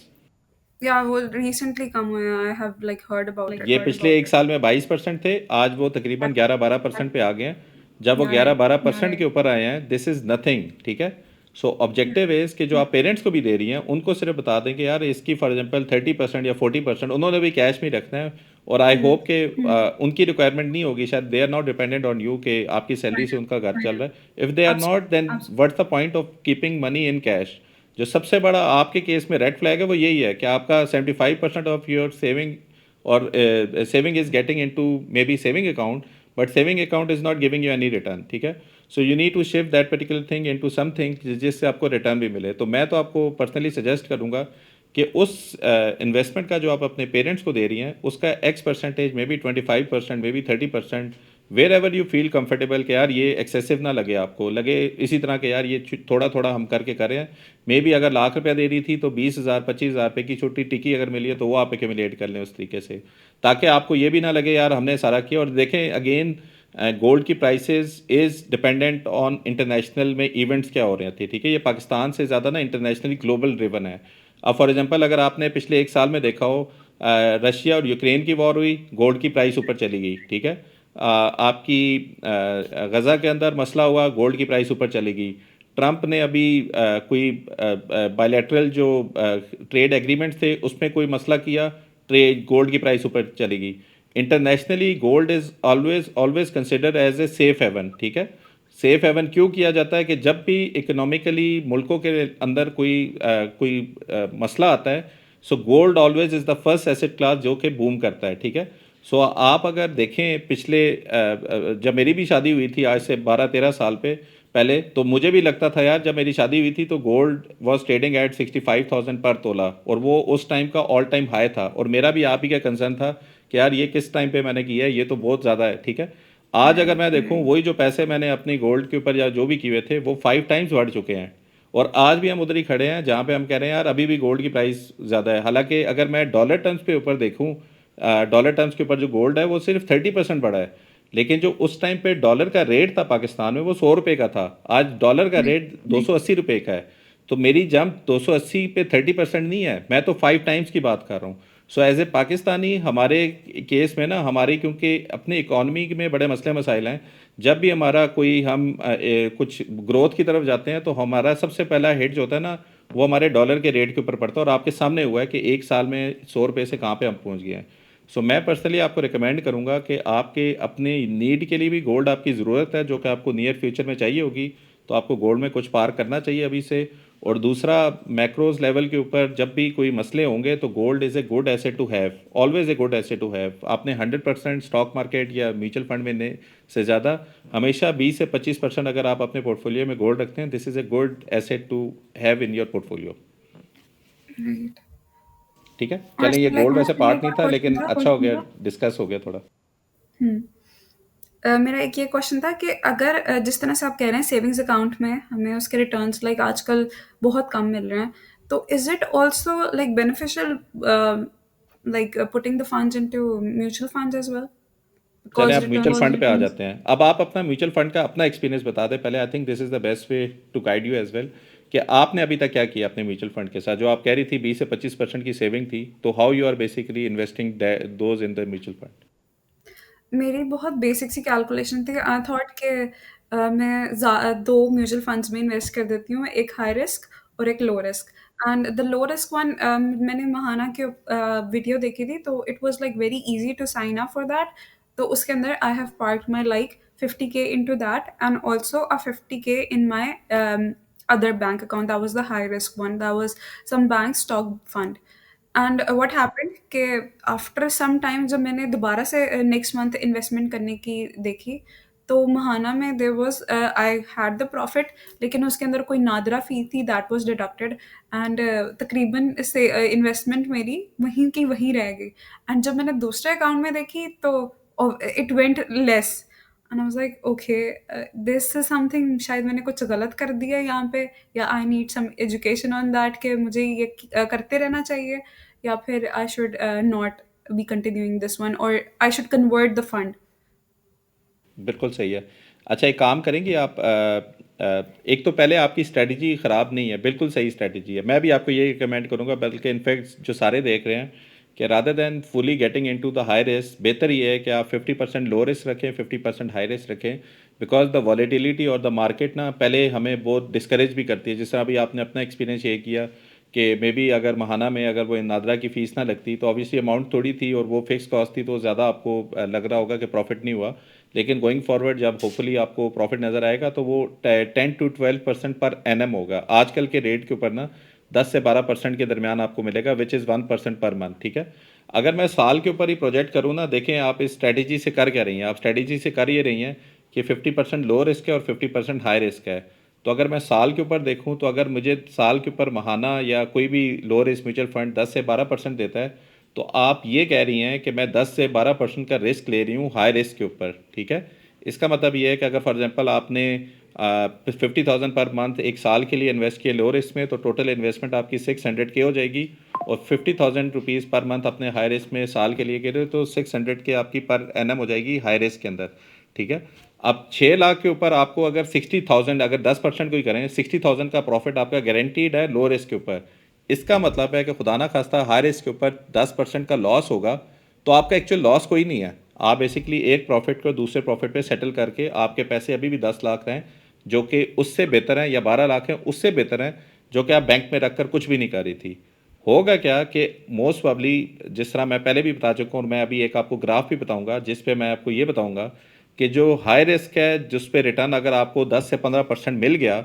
या वो recently कम हुए हैं, I have like heard about ये it. पिछले एक साल में 22% थे, आज वो तकरीबन 11-12% पे आ गए हैं। जब वो Right, 11-12% के ऊपर आए हैं, दिस इज़ नथिंग, ठीक है। सो ऑब्जेक्टिव इज़ कि जो आप पेरेंट्स को भी दे रही हैं, उनको सिर्फ बता दें कि यार इसकी फॉर एग्जांपल 30% या 40% उन्होंने भी कैश में ही रखना है, और आई होप कि उनकी रिक्वायरमेंट नहीं होगी, शायद they are not dependent on you कि आपकी सैलरी से उनका घर चल रहा है। If they are not, then absolutely. What's the point of keeping money in cash? जो सबसे बड़ा आपके केस में रेड फ्लैग है वो यही है कि आपका 75% of your saving or saving is getting into maybe saving account, but saving account is not giving you any return, ठीक है। So you need to shift that particular thing into something जिससे आपको रिटर्न भी मिले। तो मैं तो आपको पर्सनली सजेस्ट करूंगा कि उस इन्वेस्टमेंट का जो आप अपने पेरेंट्स को दे रही हैं उसका X percentage, maybe 25%, maybe 30%, wherever you feel comfortable कि यार ये एक्सेसिव ना लगे, आपको लगे इसी तरह के यार ये थोड़ा थोड़ा हम करके करें। मे बी अगर लाख रुपया दे रही थी तो 20,000 25,000 रुपये की छोटी टिकी अगर मिली है तो वो आप एक्यूमुलेट कर लें उस तरीके से, ताकि आपको ये भी ना लगे यार हमने सारा किया। और देखें अगेन, गोल्ड की prices is dependent on international में इवेंट्स क्या हो रहे थे, ठीक है। ये पाकिस्तान से ज़्यादा ना इंटरनेशनली ग्लोबल ड्रिवन है। अब फॉर एग्जांपल अगर आपने पिछले एक साल में देखा हो, रशिया और यूक्रेन की वॉर हुई, गोल्ड की प्राइस ऊपर चली गई, ठीक है। आपकी गज़ा के अंदर मसला हुआ, गोल्ड की प्राइस ऊपर चली गई। ट्रंप ने अभी कोई बायलैटरल जो ट्रेड एग्रीमेंट्स थे उसमें कोई मसला किया, ट्रेड गोल्ड की प्राइस ऊपर चली गई। Internationally gold is always always considered as a safe haven, ठीक है। सेफ हेवन क्यों किया जाता है कि जब भी इकोनॉमिकली मुल्कों के अंदर कोई मसला आता है, so gold always is the first asset class जो कि बूम करता है, ठीक है। सो आप अगर देखें पिछले जब मेरी भी शादी हुई थी आज से 12-13 साल पहले, तो मुझे भी लगता था यार, जब मेरी शादी हुई थी तो गोल्ड वॉज ट्रेडिंग एट 65,000 पर तोला, और वो उस टाइम का ऑल टाइम हाई था। और मेरा भी आप ही का कंसर्न था कि यार ये किस टाइम पे मैंने किया है, ये तो बहुत ज़्यादा है, ठीक है। आज अगर मैं देखूं, वही जो पैसे मैंने अपनी गोल्ड के ऊपर या जो भी किए थे वो 5 टाइम्स बढ़ चुके हैं, और आज भी हम उधर ही खड़े हैं जहाँ पे हम कह रहे हैं यार अभी भी गोल्ड की प्राइस ज़्यादा है। हालांकि अगर मैं डॉलर टर्म्स पे ऊपर देखूँ, डॉलर टर्म्स के ऊपर जो गोल्ड है वो सिर्फ 30% बढ़ा है, लेकिन जो उस टाइम पे डॉलर का रेट था पाकिस्तान में वो 100 रुपये का था, आज डॉलर का रेट 280 रुपये का है। तो मेरी जंप 280 पे 30% नहीं है, मैं तो 5 टाइम्स की बात कर रहा हूँ। सो एज ए पाकिस्तानी हमारे केस में ना, हमारी क्योंकि अपनी इकॉनमी में बड़े मसले मसाइल हैं, जब भी हमारा कोई हम कुछ ग्रोथ की तरफ जाते हैं तो हमारा सबसे पहला हिट जो होता है ना, वो हमारे डॉलर के रेट के ऊपर पड़ता है। और आपके सामने हुआ है कि एक साल में 100 रुपये से कहाँ पे हम पहुँच गए हैं। सो मैं पर्सनली आपको रिकमेंड करूंगा कि आपके अपने नीड के लिए भी गोल्ड आपकी ज़रूरत है, जो कि आपको नियर फ्यूचर में चाहिए होगी, तो आपको गोल्ड में कुछ पार करना चाहिए अभी से। और दूसरा, मैक्रोज लेवल के ऊपर जब भी कोई मसले होंगे तो gold is a good asset to have, always a good asset to have. आपने 100% स्टॉक मार्केट या म्यूचुअल फंड में से ज़्यादा हमेशा 20 से 25% अगर आप अपने पोर्टफोलियो में गोल्ड रखते हैं, this is a good asset to have in your portfolio, Right. ठीक है। हाँ, चलें, ये लाइक गोल्ड वैसे मेरा पार्ट एक नहीं और था, क्वेश्चन लेकिन था। अच्छा हो गया, डिस्कस हो गया थोड़ा। मेरा एक ये क्वेश्चन था कि अगर जिस तरह से आप कह रहे हैं सेविंग्स अकाउंट में हमें उसके रिटर्न्स लाइक आजकल बहुत कम मिल रहे हैं, तो is it also like beneficial like putting the funds into mutual funds as well चलें, बिकॉज आप म्यूचुअल रिटर्न्स फंड पे आ जाते हैं। अब आप अपना म्यूचुअल फंड का अपना एक्सपीरियंस बता दें पहले, I think this is the best way to guide you as well, कि आपने अभी तक क्या किया अपने म्यूचुअल फंड के साथ। जो आप कह रही थी 20 से 25% की सेविंग थी, तो how you are basically investing those in the mutual fund? मेरी बहुत बेसिक सी कैलकुलेशन थी। आई थॉट कि मैं 2 म्यूचुअल फंड्स में इन्वेस्ट कर देती हूँ, एक हाई रिस्क और एक low risk. And the low risk one, मैंने महाना के वीडियो देखी थी, तो it was like very easy to sign up for that. तो उसके अंदर I have parked my like 50K into that and also a 50K in my other bank account. That was the high risk one. That was some bank stock fund. And what happened कि after some time जब मैंने दोबारा से next month investment करने की देखी, तो महाना में there was I had the profit, लेकिन उसके अंदर कोई नादरा फ़ी थी दैट वाज़ डिडक्टेड। एंड तकरीबन से इन्वेस्टमेंट मेरी वहीं की वहीं रह गई। एंड जब मैंने दूसरे अकाउंट में देखी तो it went less and I was like okay, this is something, शायद मैंने कुछ गलत कर दिया यहाँ पे, या I need some education on that कि मुझे ये करते रहना चाहिए, या फिर I should not be continuing this one और I should convert the fund. बिल्कुल सही है। अच्छा, एक काम करेंगे आप, एक तो पहले आपकी स्ट्रैटेजी ख़राब नहीं है, बिल्कुल सही स्ट्रैटेजी है। मैं भी आपको यही रिकमेंड करूँगा, बल्कि इनफैक्ट जो सारे देख रहे हैं, कि rather than fully getting into the high risk, बेहतर ये है कि आप 50% लो रिस्क रखें, 50% हाई रिस्क रखें। बिकॉज द वॉलेटिलिटी और द मार्केट ना पहले हमें बहुत डिस्करेज भी करती है। जिस तरह अभी आपने अपना एक्सपीरियंस ये किया कि मे बी अगर महाना में अगर वो नादरा की फ़ीस ना लगती तो ऑब्वियसली अमाउंट थोड़ी थी और वो फिक्स कॉस्ट थी, तो ज़्यादा आपको लग रहा होगा कि प्रॉफिट नहीं हुआ। लेकिन गोइंग फॉरवर्ड जब होपफुली आपको प्रॉफिट नज़र आएगा तो वो 10 to 12% पर एनम होगा। आजकल के रेट के ऊपर ना 10 से 12% के दरमियान आपको मिलेगा, विच इज़ 1% पर मंथ। ठीक है, अगर मैं साल के ऊपर ही प्रोजेक्ट करूँ ना, देखें आप इस स्ट्रेटजी से कर क्या रही हैं, आप स्ट्रेटजी से कर ये रही हैं कि 50% लो रिस्क है और 50% हाई रिस्क है। तो अगर मैं साल के ऊपर देखूं, तो अगर मुझे साल के ऊपर महाना या कोई भी लो रिस्क म्यूचुअल फंड 10 से 12% देता है, तो आप ये कह रही हैं कि मैं 10 से 12% का रिस्क ले रही हूँ हाई रिस्क के ऊपर। ठीक है, इसका मतलब ये है कि अगर फॉर एग्जांपल आपने 50,000 पर मंथ एक साल के लिए इन्वेस्ट किए लो रिस्क में, तो टोटल इन्वेस्टमेंट आपकी 600 के हो जाएगी। और 50,000 रुपीज़ पर मंथ अपने हाई रिस्क में साल के लिए कह रहे हो, तो 600 के आपकी पर एनम हो जाएगी हाई रिस्क के अंदर। ठीक है, अब 6 लाख के ऊपर आपको अगर 60,000, अगर 10% कोई करें, 60,000 का प्रॉफिट आपका गारंटीड है लो रिस्क के ऊपर। इसका मतलब है कि खुदा ना खास्ता हाई रिस्क के ऊपर 10% का लॉस होगा, तो आपका एक्चुअल लॉस कोई नहीं है। आप बेसिकली एक प्रॉफिट को दूसरे प्रॉफिट पे सेटल करके आपके पैसे अभी भी 10 लाख हैं, जो कि उससे बेहतर हैं, या 12 लाख हैं उससे बेहतर हैं, जो कि आप बैंक में रख कर कुछ भी नहीं कर रही थी। होगा क्या कि मोस्ट प्रॉब्ली, जिस तरह मैं पहले भी बता चुका हूँ और मैं अभी एक आपको ग्राफ भी बताऊंगा जिस पे मैं आपको ये बताऊंगा कि जो हाई रिस्क है जिस पे रिटर्न अगर आपको 10 से 15% मिल गया,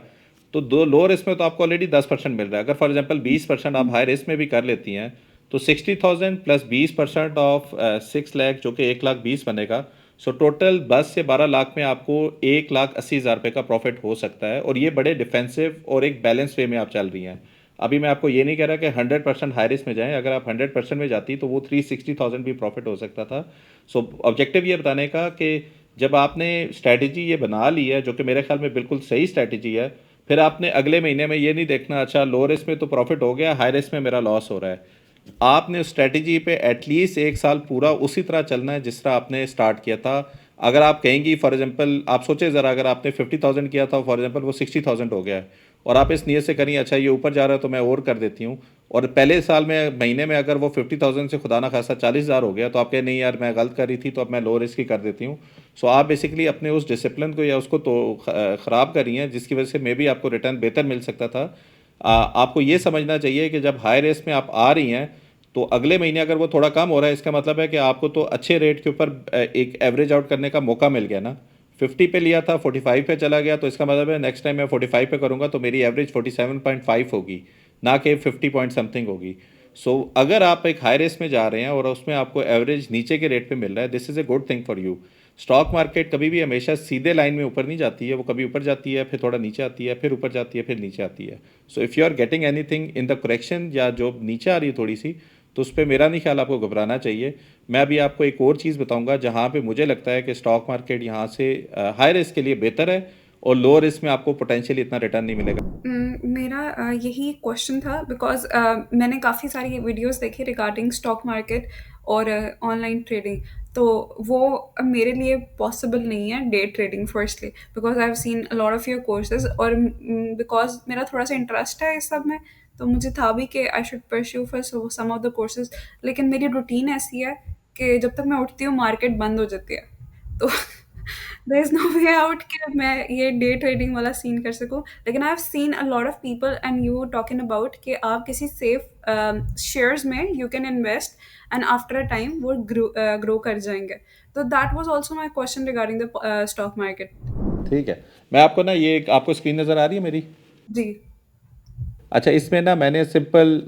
तो दो लो रिस्क में तो आपको ऑलरेडी 10% मिल रहा है। अगर फॉर एग्जांपल 20% आप हाई रिस्क में भी कर लेती हैं, तो 60,000 प्लस 20% ऑफ 6 लाख, जो कि 1,20,000 बनेगा। सो टोटल 10 से 12 लाख में आपको 1,80,000 रुपये का प्रॉफिट हो सकता है, और ये बड़े डिफेंसिव और एक बैलेंस वे में आप चल रही हैं। अभी मैं आपको ये नहीं कह रहा कि 100% हाई रिस्क में जाएं, अगर आप 100% में जाती तो वो 360,000 भी प्रॉफिट हो सकता था। सो ऑब्जेक्टिव ये बताने का कि जब आपने स्ट्रैटेजी ये बना ली है, जो कि मेरे ख्याल में बिल्कुल सही स्ट्रैटेजी है, फिर आपने अगले महीने में ये नहीं देखना अच्छा लो रिस्क में तो प्रॉफिट हो गया, हाई रिस्क में मेरा लॉस हो रहा है। आपने उस स्ट्रैटेजी पे एटलीस्ट एक साल पूरा उसी तरह चलना है जिस तरह आपने स्टार्ट किया था। अगर आप कहेंगी फॉर एग्जांपल, आप सोचें ज़रा, अगर आपने 50,000 किया था फॉर एग्जांपल, वो 60,000 हो गया है, और आप इस नीयत से करिए अच्छा ये ऊपर जा रहा है तो मैं और कर देती हूँ, और पहले साल में महीने में अगर वो 50,000 से खुदा ना खासा 40,000 हो गया, तो आप कहें नहीं यार मैं गलत कर रही थी, तो अब मैं लो रिस्क ही कर देती हूँ। सो आप बेसिकली अपने उस डिसिप्लिन को या उसको तो ख़राब कर रही हैं, जिसकी वजह से मे भी आपको रिटर्न बेहतर मिल सकता था। आपको ये समझना चाहिए कि जब हाई रिस्क में आप आ रही हैं, तो अगले महीने अगर वो थोड़ा कम हो रहा है, इसका मतलब है कि आपको तो अच्छे रेट के ऊपर एक एवरेज आउट करने का मौका मिल गया ना। 50 पे लिया था, 45 पे चला गया, तो इसका मतलब है नेक्स्ट टाइम मैं 45 पे करूँगा तो मेरी एवरेज 47.5 होगी, ना कि 50 पॉइंट समथिंग होगी। सो अगर आप एक हाई रेस में जा रहे हैं और उसमें आपको एवरेज नीचे के रेट पे मिल रहा है, this is a good thing for you. Stock market कभी भी हमेशा सीधे लाइन में ऊपर नहीं जाती है, वो कभी ऊपर जाती है, फिर थोड़ा नीचे आती है, फिर ऊपर जाती है, फिर नीचे आती है। So if you are getting anything in the correction, या जो नीचे आ रही है थोड़ी सी, तो उस पर मेरा नहीं ख्याल आपको घबराना चाहिए। मैं अभी आपको एक और चीज़ बताऊंगा जहाँ पे मुझे लगता है कि स्टॉक मार्केट यहाँ से हाई रिस्क के लिए बेहतर है, और लो रिस्क में आपको पोटेंशियली इतना रिटर्न नहीं मिलेगा। मेरा यही क्वेश्चन था बिकॉज़ मैंने काफ़ी सारी वीडियोज़ देखी रिगार्डिंग स्टॉक मार्केट और ऑनलाइन ट्रेडिंग। तो वो मेरे लिए पॉसिबल नहीं है day trading firstly, because I have seen a lot of your courses, और बिकॉज़ मेरा थोड़ा-सा इंटरेस्ट है इस सब में, तो मुझे था भी कि I should pursue for some of the courses. लेकिन मेरी रूटीन ऐसी है कि जब तक मैं उठती हूँ मार्केट बंद हो जाती है। तो there is no way out कि मैं ये डे ट्रेडिंग वाला सीन कर सकूँ। लेकिन आई have seen a lot of people and you talking about कि आप किसी सेफ शेयर्स में you can invest and after a time वो ग्रो कर जाएँगे। तो that was also my question regarding the stock market. ठीक है। मैं आपको ना ये आपको स्क्रीन नज़र आ रही है मेरी? जी। अच्छा, इसमें ना मैंने सिंपल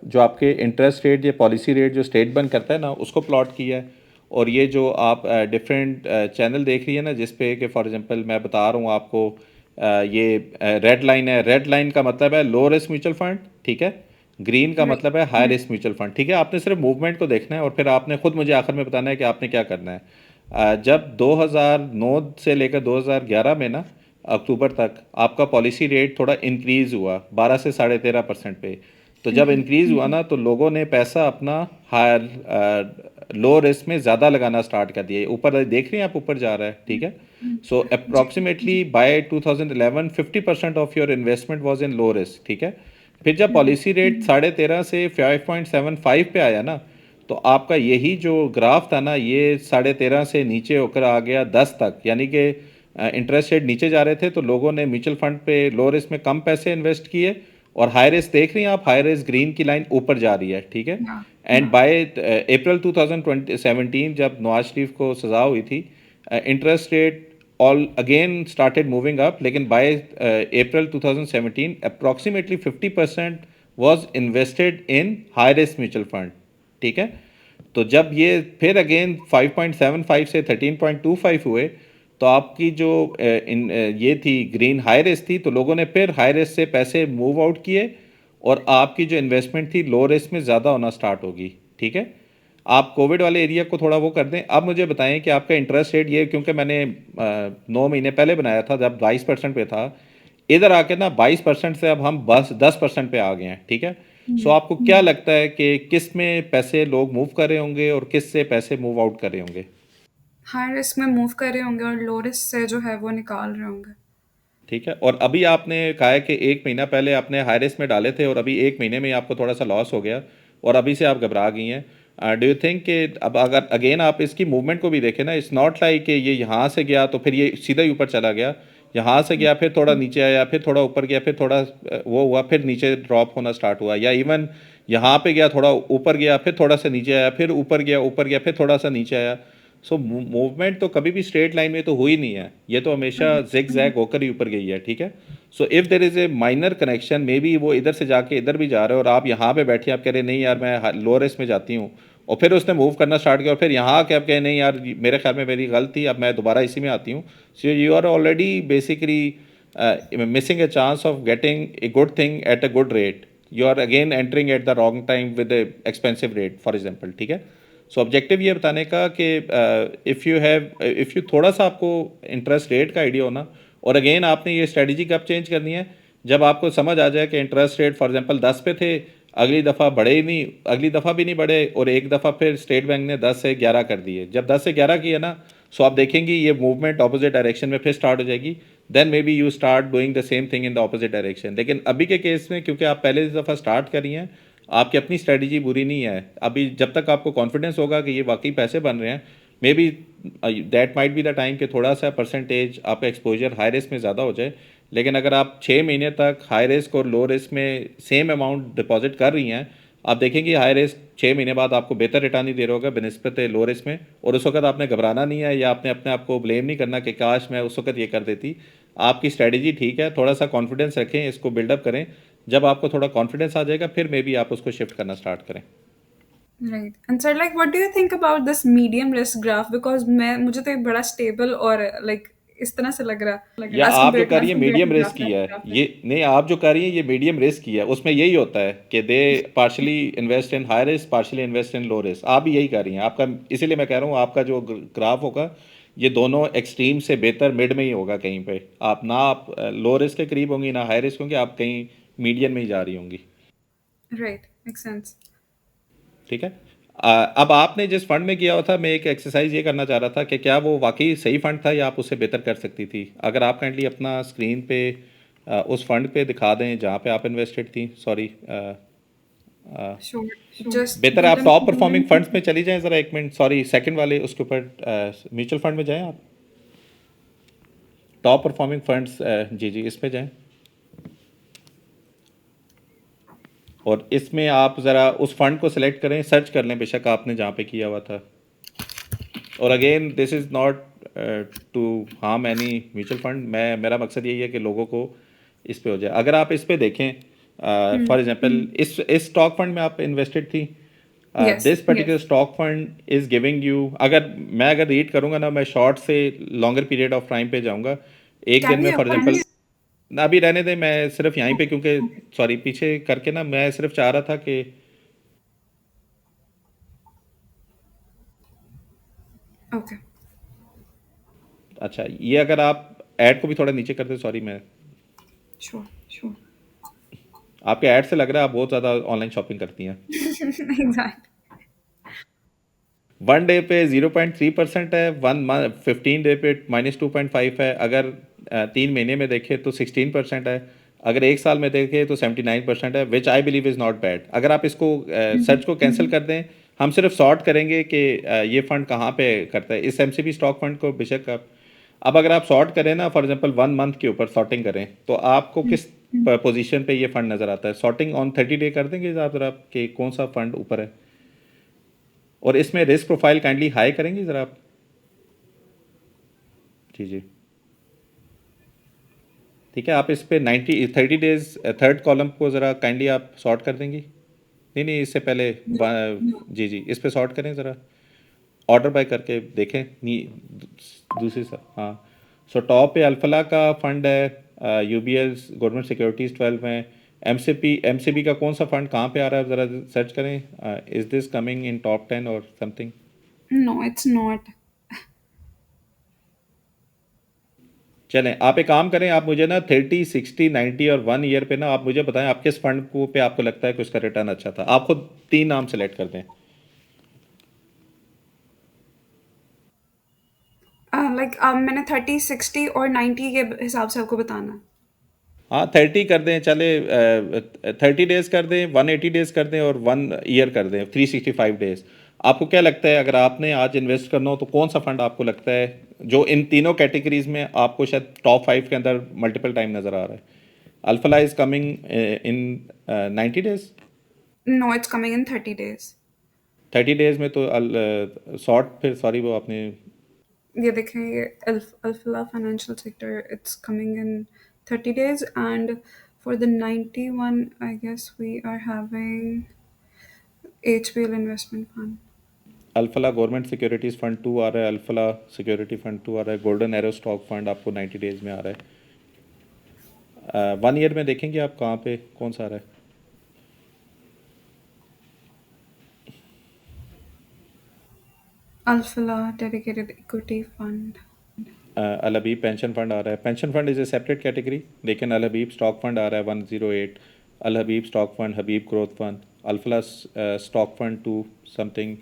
जो आपके इंटरेस्ट रेट या पॉलिसी रेट जो स्टेट बैंक करता है ना उसको प्लॉट किया है। और ये जो आप डिफरेंट चैनल देख रही है ना जिस पे कि फॉर एग्जांपल मैं बता रहा हूँ आपको, ये रेड लाइन है। रेड लाइन का मतलब है लो रिस्क म्यूचुअल फंड, ठीक है। ग्रीन का राइट। मतलब है हाई रिस्क म्यूचुअल फंड, ठीक है। आपने सिर्फ मूवमेंट को देखना है और फिर आपने खुद मुझे आखिर में बताना है कि आपने क्या करना है। जब 2009 से लेकर 2011 में ना अक्टूबर तक आपका पॉलिसी रेट थोड़ा इंक्रीज़ हुआ 12 से 13.5% पे। तो जब इंक्रीज़ हुआ ना तो लोगों ने पैसा अपना हायर लो रिस्क में ज़्यादा लगाना स्टार्ट कर दिया। ऊपर देख रहे हैं आप, ऊपर जा रहा है, ठीक है। सो जी। Approximately by 2011 50% of your investment was in low risk, ठीक है। फिर जब पॉलिसी रेट 13.5 से 5.75 पे आया ना तो आपका यही जो ग्राफ था ना ये 13.5 से नीचे होकर आ गया 10 तक, यानी कि इंटरेस्ट रेट नीचे जा रहे थे तो लोगों ने म्यूचुअल फंड पे लो रिस्क में कम पैसे इन्वेस्ट किए। और हाई रिस्क देख रही हैं आप, हाई रिस्क ग्रीन की लाइन ऊपर जा रही है, ठीक है। या एंड बाय अप्रैल 2017 जब नवाज शरीफ को सज़ा हुई थी, interest rate all again started moving up, लेकिन by April 2017 approximately 50% was invested in high risk mutual fund, ठीक है। तो जब ये फिर अगेन 5.75 से 13.25 हुए तो आपकी जो ये थी ग्रीन हाई रिस्क थी तो लोगों ने फिर हाई रिस्क से पैसे मूव आउट किए और आपकी जो इन्वेस्टमेंट थी लो रिस्क में ज़्यादा होना स्टार्ट होगी, ठीक है। आप कोविड वाले एरिया को थोड़ा वो कर दें। अब मुझे बताएं कि आपका इंटरेस्ट रेट ये, क्योंकि मैंने 9 महीने पहले बनाया था जब 22% पे था, इधर आके ना 22% से अब हम बस 10% पे आ गए हैं, ठीक है। सो आपको क्या लगता है कि किस में पैसे लोग मूव कर रहे होंगे और किस से पैसे मूव आउट कर रहे होंगे? हाई रिस्क में मूव कर रहे होंगे और लो रिस्क से जो है वो निकाल रहे होंगे। ठीक है। और अभी आपने कहा है कि 1 महीना पहले आपने हाई रिस्क में डाले थे और अभी 1 महीने में ही आपको थोड़ा सा लॉस हो गया और अभी से आप घबरा गई हैं। डू यू थिंक कि अब अगर अगेन आप इसकी मूवमेंट को भी देखें ना, इट्स नॉट लाइक कि ये यहाँ से गया तो फिर ये सीधा ही ऊपर चला गया। यहाँ से गया फिर थोड़ा नीचे आया फिर थोड़ा ऊपर गया फिर थोड़ा वो हुआ फिर नीचे ड्रॉप होना स्टार्ट हुआ, या इवन यहाँ पे गया थोड़ा ऊपर गया फिर थोड़ा सा नीचे आया फिर ऊपर गया फिर थोड़ा सा नीचे आया। सो मूवमेंट तो कभी भी स्ट्रेट लाइन में तो हुई नहीं है, ये तो हमेशा जिग जैग होकर ही ऊपर गई है, ठीक है। So if there is A minor connection, may be वो इधर से जाके इधर भी जा रहे हो और आप यहाँ पे बैठे आप कह रहे नहीं यार मैं लो रिस्क में जाती हूँ, और फिर उसने मूव करना स्टार्ट किया और फिर यहाँ आके आप कहे नहीं यार मेरे ख्याल में मेरी गलत थी, अब मैं दोबारा इसी में आती हूँ। So you are already basically missing a chance of getting a good thing at a good rate. You are again entering at the wrong time with a expensive rate, for example, ठीक है। So objective ये बताने का कि if you थोड़ा सा आपको interest rate का आइडिया हो ना, और अगेन आपने ये स्ट्रेटजी कब चेंज करनी है, जब आपको समझ आ जाए कि इंटरेस्ट रेट फॉर एग्जांपल 10 पे थे, अगली दफ़ा बढ़े ही नहीं, अगली दफ़ा भी नहीं बढ़े और एक दफ़ा फिर स्टेट बैंक ने 10 से 11 कर दिए। जब 10 से 11 किए ना, सो आप देखेंगे ये मूवमेंट ऑपोजिट डायरेक्शन में फिर स्टार्ट हो जाएगी। Then maybe you start doing the same thing in the opposite direction. लेकिन अभी के केस में क्योंकि आप पहले दफ़ा स्टार्ट कर रही हैं, आपकी अपनी स्ट्रेटजी बुरी नहीं है। अभी जब तक आपको कॉन्फिडेंस होगा कि ये वाकई पैसे बन रहे हैं, may be that might be the time कि थोड़ा सा परसेंटेज आपका एक्सपोजर हाई रिस्क में ज़्यादा हो जाए। लेकिन अगर आप 6 महीने तक हाई रिस्क और लो रिस्क में सेम अमाउंट डिपॉजिट कर रही हैं, आप देखेंगे हाई रिस्क 6 महीने बाद आपको बेहतर रिटर्न ही दे रहा होगा बनस्पत लो रिस्क में। और उस वक्त आपने घबराना नहीं है या आपने अपने आप को ब्लेम नहीं करना कि काश मैं उस वक्त ये कर देती। आपकी स्ट्रेटजी ठीक है, थोड़ा सा कॉन्फिडेंस रखें, इसको बिल्डअप करें। जब आपको थोड़ा कॉन्फिडेंस आ जाएगा फिर मे बी आप उसको शिफ्ट करना स्टार्ट करें। Right and sir like what do you think about this medium risk graph because मैं मुझे तो एक बड़ा स्टेबल और लाइक इस तरह से लग रहा या एज आप जो कम्पेयर कर रही हैं मीडियम टू रिस्क ग्राफ की है। है, ये नहीं, आप जो कर रही हैं ये मीडियम रिस्क की है, उसमें यही होता है कि they partially invest in high risk partially invest in low risk. आप भी यही कर रही हैं आपका, इसीलिए मैं कह रहा हूँ आपका जो ग्राफ होगा ये दोनों एक्सट्रीम से बेहतर मिड में ही होगा। कहीं पे आप ना आप लो रिस्क के करीब होंगी ना हाई रिस्क होंगी, आप कहीं मीडियम में ही जा रही होंगी, राइट मेक सेंस। ठीक है। अब आपने जिस फंड में किया हुआ था, मैं एक एक्सरसाइज ये करना चाह रहा था कि क्या वो वाकई सही फंड था या आप उससे बेहतर कर सकती थी। अगर आप काइंडली अपना स्क्रीन पे उस फंड पे दिखा दें जहाँ पे आप इन्वेस्टेड थी, सॉरी श्योर, जस्ट बेहतर आप बटन। टॉप परफॉर्मिंग फंड्स में चली जाएं ज़रा, एक मिनट, सॉरी, सेकंड वाले उसके ऊपर म्यूचुअल फंड में जाएं आप, टॉप परफॉर्मिंग फंड्स, जी जी, इस पे जाएं। और इसमें आप ज़रा उस फंड को सिलेक्ट करें, सर्च कर लें बेशक आपने जहाँ पे किया हुआ था। और again this is not to harm any mutual fund, मैं मेरा मकसद यही है कि लोगों को इस पे हो जाए। अगर आप इस पे देखें, फॉर एग्जांपल इस स्टॉक फंड में आप इन्वेस्टेड थी, yes. This particular stock fund is giving you, अगर रीड करूँगा ना, मैं शॉर्ट से लॉन्गर पीरियड ऑफ टाइम पे जाऊँगा, एक दिन कैन में वी फॉर अपन? एग्जांपल, ना अभी रहने दें, मैं सिर्फ यहीं पे, क्योंकि सॉरी पीछे करके ना, मैं सिर्फ चाह रहा था कि, ओके। अच्छा ये अगर आप ऐड को भी थोड़ा नीचे कर दें, सॉरी मैं, श्योर। आपके ऐड से लग रहा है आप बहुत ज़्यादा ऑनलाइन शॉपिंग करती हैं। एग्जैक्ट। वन डे पे 0.3% है, 15 डे पे -2.5 है, अगर 3 महीने में देखें तो 16% है, अगर एक साल में देखें तो 79% है, which I believe is not bad. अगर आप इसको सर्च को कैंसिल कर दें, हम सिर्फ सॉर्ट करेंगे कि ये फ़ंड कहाँ पे करता है, इस एमसीबी स्टॉक फंड को बेशक आप, अब अगर आप सॉर्ट करें ना, फॉर एग्जांपल 1 मंथ के ऊपर सॉर्टिंग करें, तो आपको किस पोजीशन पे ये फंड नज़र आता है, सॉर्टिंग ऑन 30 डे कर देंगे आप ज़रा, कि कौन सा फंड ऊपर है। और इसमें रिस्क प्रोफाइल काइंडली हाई करेंगे ज़रा आप, जी जी, ठीक है, आप इस पे 30 डेज थर्ड कॉलम को ज़रा काइंडली आप सॉर्ट कर देंगी। नहीं नहीं, इससे पहले जी जी, इस पे सॉर्ट करें ज़रा, ऑर्डर बाय करके देखें, दूसरी हाँ। सो टॉप पे अल्फला का फंड है, यूबीएस गवर्नमेंट सिक्योरिटीज़ 12 में, एमसीबी का कौन सा फंड कहाँ पे आ रहा है ज़रा सर्च करें, is this coming in top 10 और समथिंग। No, it's not. चलें, आप एक काम करें, आप मुझे ना 30, 60, 90 और 1 ईयर पे ना आप मुझे बताएं, आप किस फंड को पे आपको लगता है कि उसका रिटर्न अच्छा था, आप खुद 3 नाम सेलेक्ट कर दें। लाइक मैंने 30, 60 और 90 के हिसाब से आपको बताना है। हाँ 30 कर दें, चले 30 डेज कर दें, 180 डेज कर दें, और 1 ईयर कर दें, 365 डेज। आपको क्या लगता है, अगर आपने आज इन्वेस्ट करना हो तो कौन सा फंड आपको लगता है जो इन तीनों कैटेगरीज में आपको शायद टॉप 5 के अंदर मल्टीपल टाइम नज़र आ रहा है। अल्फला is coming in 90 days, no, it's coming in 30 days. 30 days में तो शॉर्ट, फिर सॉरी वो आपने, ये देखें, ये Alfalah financial sector, it's coming in 30 days, and for the 91 I guess we are having HPL investment fund. Alfalah government securities fund 2 आ रहा है, अल्फला सिक्योरिटी फंड 2 आ रहा है, गोल्डन एरो स्टॉक फंड आपको 90 डेज में आ रहा है। 1 ईयर में देखेंगे आप कहाँ पे कौन सा आ रहा है। Alphala dedicated equity fund. Al Habib pension fund आ रहा है, pension fund is a separate category, लेकिन अल हबीब स्टॉक फंड आ रहा है 108, Al Habib stock fund, Habib growth fund, Alfalah stock fund 2 something,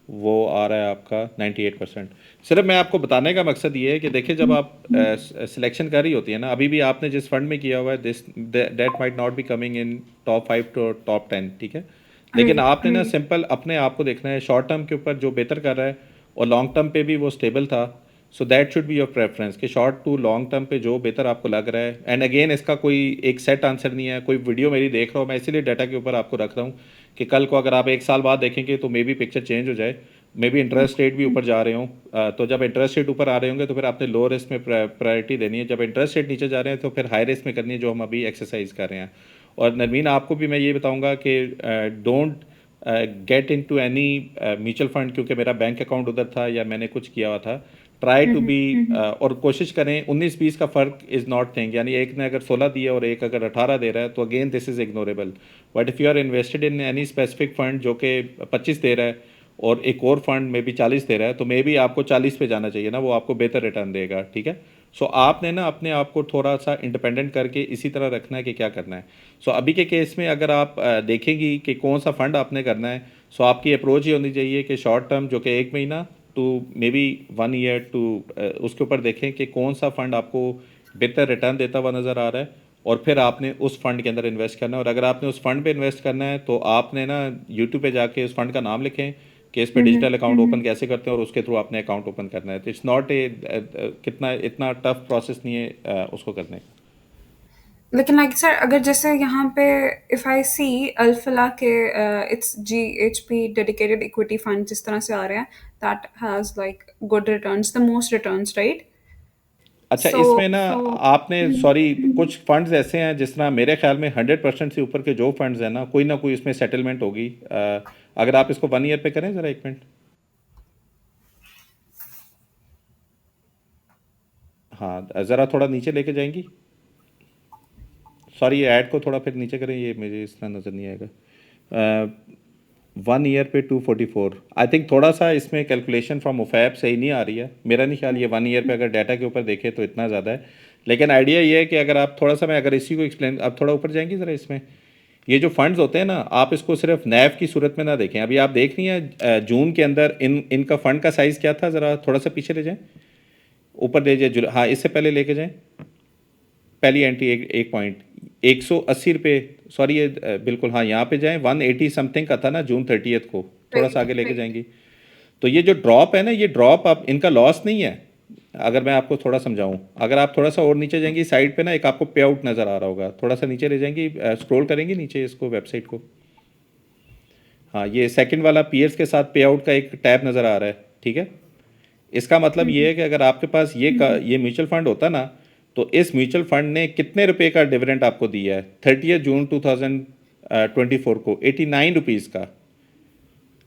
वो आ रहा है आपका 98%। सिर्फ मैं आपको बताने का मकसद ये है कि देखिए, जब आप सिलेक्शन कर रही होती है ना, अभी भी आपने जिस फंड में किया हुआ है, this that might not be coming in top 5 to top 10, ठीक है, लेकिन Right. आपने ना सिंपल अपने आप को देखना है, शॉर्ट टर्म के ऊपर जो बेहतर कर रहा है और लॉन्ग टर्म पे भी वो स्टेबल था, so that should be your preference, कि शॉर्ट टू लॉन्ग टर्म पे जो बेहतर आपको लग रहा है। एंड अगेन इसका कोई एक सेट आंसर नहीं है, कोई वीडियो मेरी देख रहा हूँ मैं, इसीलिए डाटा के ऊपर आपको रख रहा हूँ कि कल को अगर आप एक साल बाद देखेंगे तो मे बी पिक्चर चेंज हो जाए, मे बी इंटरेस्ट रेट भी ऊपर जा रहे हों, तो जब इंटरेस्ट रेट ऊपर आ रहे होंगे तो फिर आपने लो रिस्क में प्रायोरिटी देनी है, जब इंटरेस्ट रेट नीचे जा रहे हैं तो फिर हाई रिस्क में करनी है, जो हम अभी एक्सरसाइज कर रहे हैं। और नरमीन, आपको भी मैं ये बताऊंगा कि don't get in to any mutual fund, क्योंकि मेरा बैंक अकाउंट उधर था या मैंने कुछ किया हुआ था, ट्राई टू बी, और कोशिश करें, 19-20 का फ़र्क इज़ नॉट थिंग, यानी एक ने अगर 16 दिया और एक अगर 18 दे रहा है तो again this is ignorable. But if you are invested in any specific fund जो कि 25 दे रहा है और एक और फंड में भी 40 दे रहा है, तो मे बी आपको 40 पे जाना चाहिए ना, वो आपको बेहतर रिटर्न देगा, ठीक है। सो आपने ना अपने आप को थोड़ा सा इंडिपेंडेंट करके इसी तरह रखना है कि क्या करना है। सो अभी के केस में अगर आप देखेंगी कि कौन सा फंड आपने करना है, सो आपकी अप्रोच ये होनी चाहिए कि शॉर्ट टर्म जो कि 1 महीना to maybe 1 year to, उसके ऊपर देखें कि कौन सा फंड आपको बेहतर रिटर्न देता हुआ नज़र आ रहा है, और फिर आपने उस फंड के अंदर इन्वेस्ट करना है। और अगर आपने उस फंड पे इन्वेस्ट करना है तो आपने ना यूट्यूब पे जाके उस फंड का नाम लिखें कि इस पे डिजिटल अकाउंट ओपन कैसे करते हैं, और उसके थ्रू आपने अकाउंट ओपन करना है। तो इट्स नॉट ए कितना इतना टफ प्रोसेस नहीं है उसको करने का। लेकिन लाइक सर, अगर जैसे यहाँ पे इफ आई सी अल्फला के it's GHP dedicated equity fund जिस तरह से आ रहे हैं, that has like good returns, the most returns, right? अच्छा, सो इसमें ना सो आपने सॉरी, कुछ फंड्स ऐसे हैं जिस तरह मेरे ख्याल में 100% से ऊपर के जो फंड्स हैं ना कोई इसमें सेटलमेंट होगी। अगर आप इसको 1 ईयर पे करें ज़रा 1 मिनट। हाँ, ज़रा थोड़ा नीचे लेके जाएंगी। सॉरी, ये ऐड को थोड़ा फिर नीचे करें, ये मुझे इस तरह नज़र नहीं आएगा। 1 ईयर पे 244, आई थिंक थोड़ा सा इसमें कैलकुलेशन फ्रॉम मुफैब सही नहीं आ रही है। मेरा नहीं ख्याल ये 1 ईयर पे अगर डाटा के ऊपर देखें तो इतना ज़्यादा है। लेकिन आइडिया ये है कि अगर आप थोड़ा सा, मैं अगर इसी को एक्सप्लेन, आप थोड़ा ऊपर जाएंगी ज़रा इसमें। ये जो फंड्स होते हैं ना, आप इसको सिर्फ नैव की सूरत में ना देखें। अभी आप देख रही हैं जून के अंदर इनका फंड का साइज़ क्या था, ज़रा थोड़ा सा पीछे ले जाएं, ऊपर ले जाए, हाँ इससे पहले लेके जाएं। पहली एंट्री एक पॉइंट 180 रुपये, सॉरी ये बिल्कुल हाँ यहाँ पे जाएं, 180 समथिंग का था ना जून 30 को। थोड़ा सा राइट, आगे लेके राइट। जाएंगी। तो ये जो ड्रॉप है ना, ये ड्रॉप आप, इनका लॉस नहीं है। अगर मैं आपको थोड़ा समझाऊं, अगर आप थोड़ा सा और नीचे जाएंगी साइड पे ना, एक आपको पे आउट नज़र आ रहा होगा, थोड़ा सा नीचे ले जाएंगी, स्क्रॉल करेंगी नीचे इसको, वेबसाइट को। हाँ, ये सेकंड वाला पीयर्स के साथ पे आउट का एक टैब नज़र आ रहा है, ठीक है। इसका मतलब ये है कि अगर आपके पास ये म्यूचुअल फंड होता ना, तो इस म्यूचुअल फंड ने कितने रुपए का डिविडेंड आपको दिया है 30 जून 2024 को? 89 रुपीज़ का।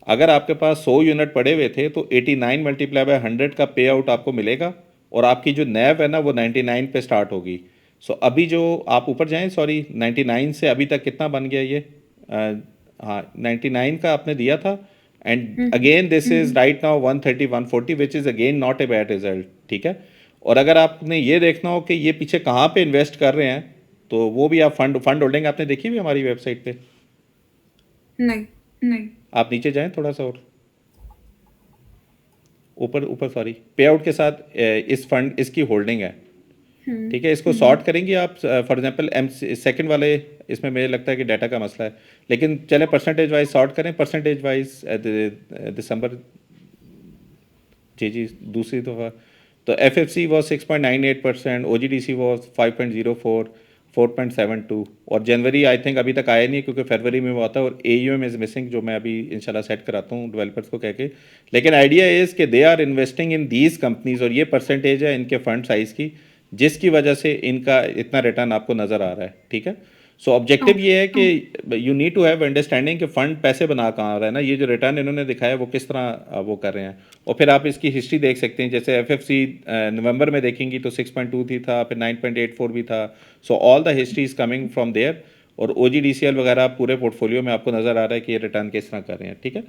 अगर आपके पास 100 यूनिट पड़े हुए थे तो 89 मल्टीप्लाई बाय 100 का पे आउट आपको मिलेगा, और आपकी जो नैव है ना वो 99 पे स्टार्ट होगी। सो अभी जो आप ऊपर जाएं, सॉरी 99 से अभी तक कितना बन गया ये? हाँ, 99 का आपने दिया था, and again this is right now 130 140, which is again not a bad result, ठीक है। और अगर आपने ये देखना हो कि ये पीछे कहाँ पे इन्वेस्ट कर रहे हैं, तो वो भी आप फंड होल्डिंग आपने देखी हुई हमारी वेबसाइट पे। नहीं। नहीं। आप नीचे जाएं थोड़ा सा और ऊपर ऊपर, सॉरी, पे आउट के साथ इस फंड इसकी होल्डिंग है, ठीक है। इसको सॉर्ट करेंगे आप, फॉर एग्जांपल एम सेकंड वाले, इसमें मुझे लगता है कि डाटा का मसला है, लेकिन चले परसेंटेज वाइज सॉर्ट करें, परसेंटेज वाइज दिसंबर। जी जी, दूसरी दफ़ा तो F F C was 6.98%, O G D C was 5.04, 4.72, और जनवरी आई थिंक अभी तक आया नहीं है क्योंकि फरवरी में वो आता है, और ए यू एम इज़ मिसिंग, जो मैं अभी इंशाल्लाह सेट कराता हूँ डेवलपर्स को कह के। लेकिन आइडिया इज़ कि they are investing in these companies, और ये परसेंटेज है इनके फंड साइज़ की, जिसकी वजह से इनका इतना रिटर्न आपको नज़र आ रहा है, ठीक है। So objective okay. ये है कि you need to have understanding कि फंड पैसे बना कहाँ रहा है ना, ये जो रिटर्न इन्होंने दिखाया वो किस तरह वो कर रहे हैं। और फिर आप इसकी हिस्ट्री देख सकते हैं, जैसे एफ एफ सी नवंबर में देखेंगी तो 6.2 थी था, फिर 9.84 भी था। So all the history is coming from there, और O G D C L वगैरह पूरे पोर्टफोलियो में आपको नज़र आ रहा है कि ये रिटर्न किस तरह कर रहे हैं, ठीक है।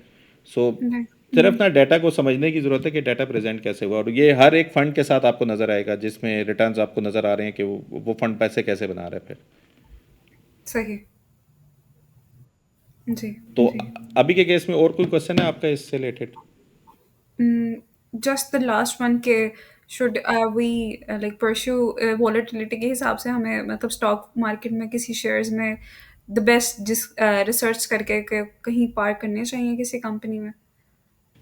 सो नहीं। सिर्फ ना डाटा को समझने की ज़रूरत है कि डाटा प्रेजेंट कैसे हुआ, और ये हर एक फ़ंड के साथ आपको नज़र आएगा जिसमें रिटर्न्स आपको नज़र आ रहे हैं कि वो फ़ंड पैसे कैसे बना रहे हैं फिर। सही। जी। तो अभी के केस में और कोई क्वेश्चन है आपका इससे related? Just the last one के should we like pursue volatility के हिसाब से हमें मतलब स्टॉक मार्केट में किसी शेयर्स में द बेस्ट जिस रिसर्च करके कहीं पार करने चाहिए किसी कंपनी में?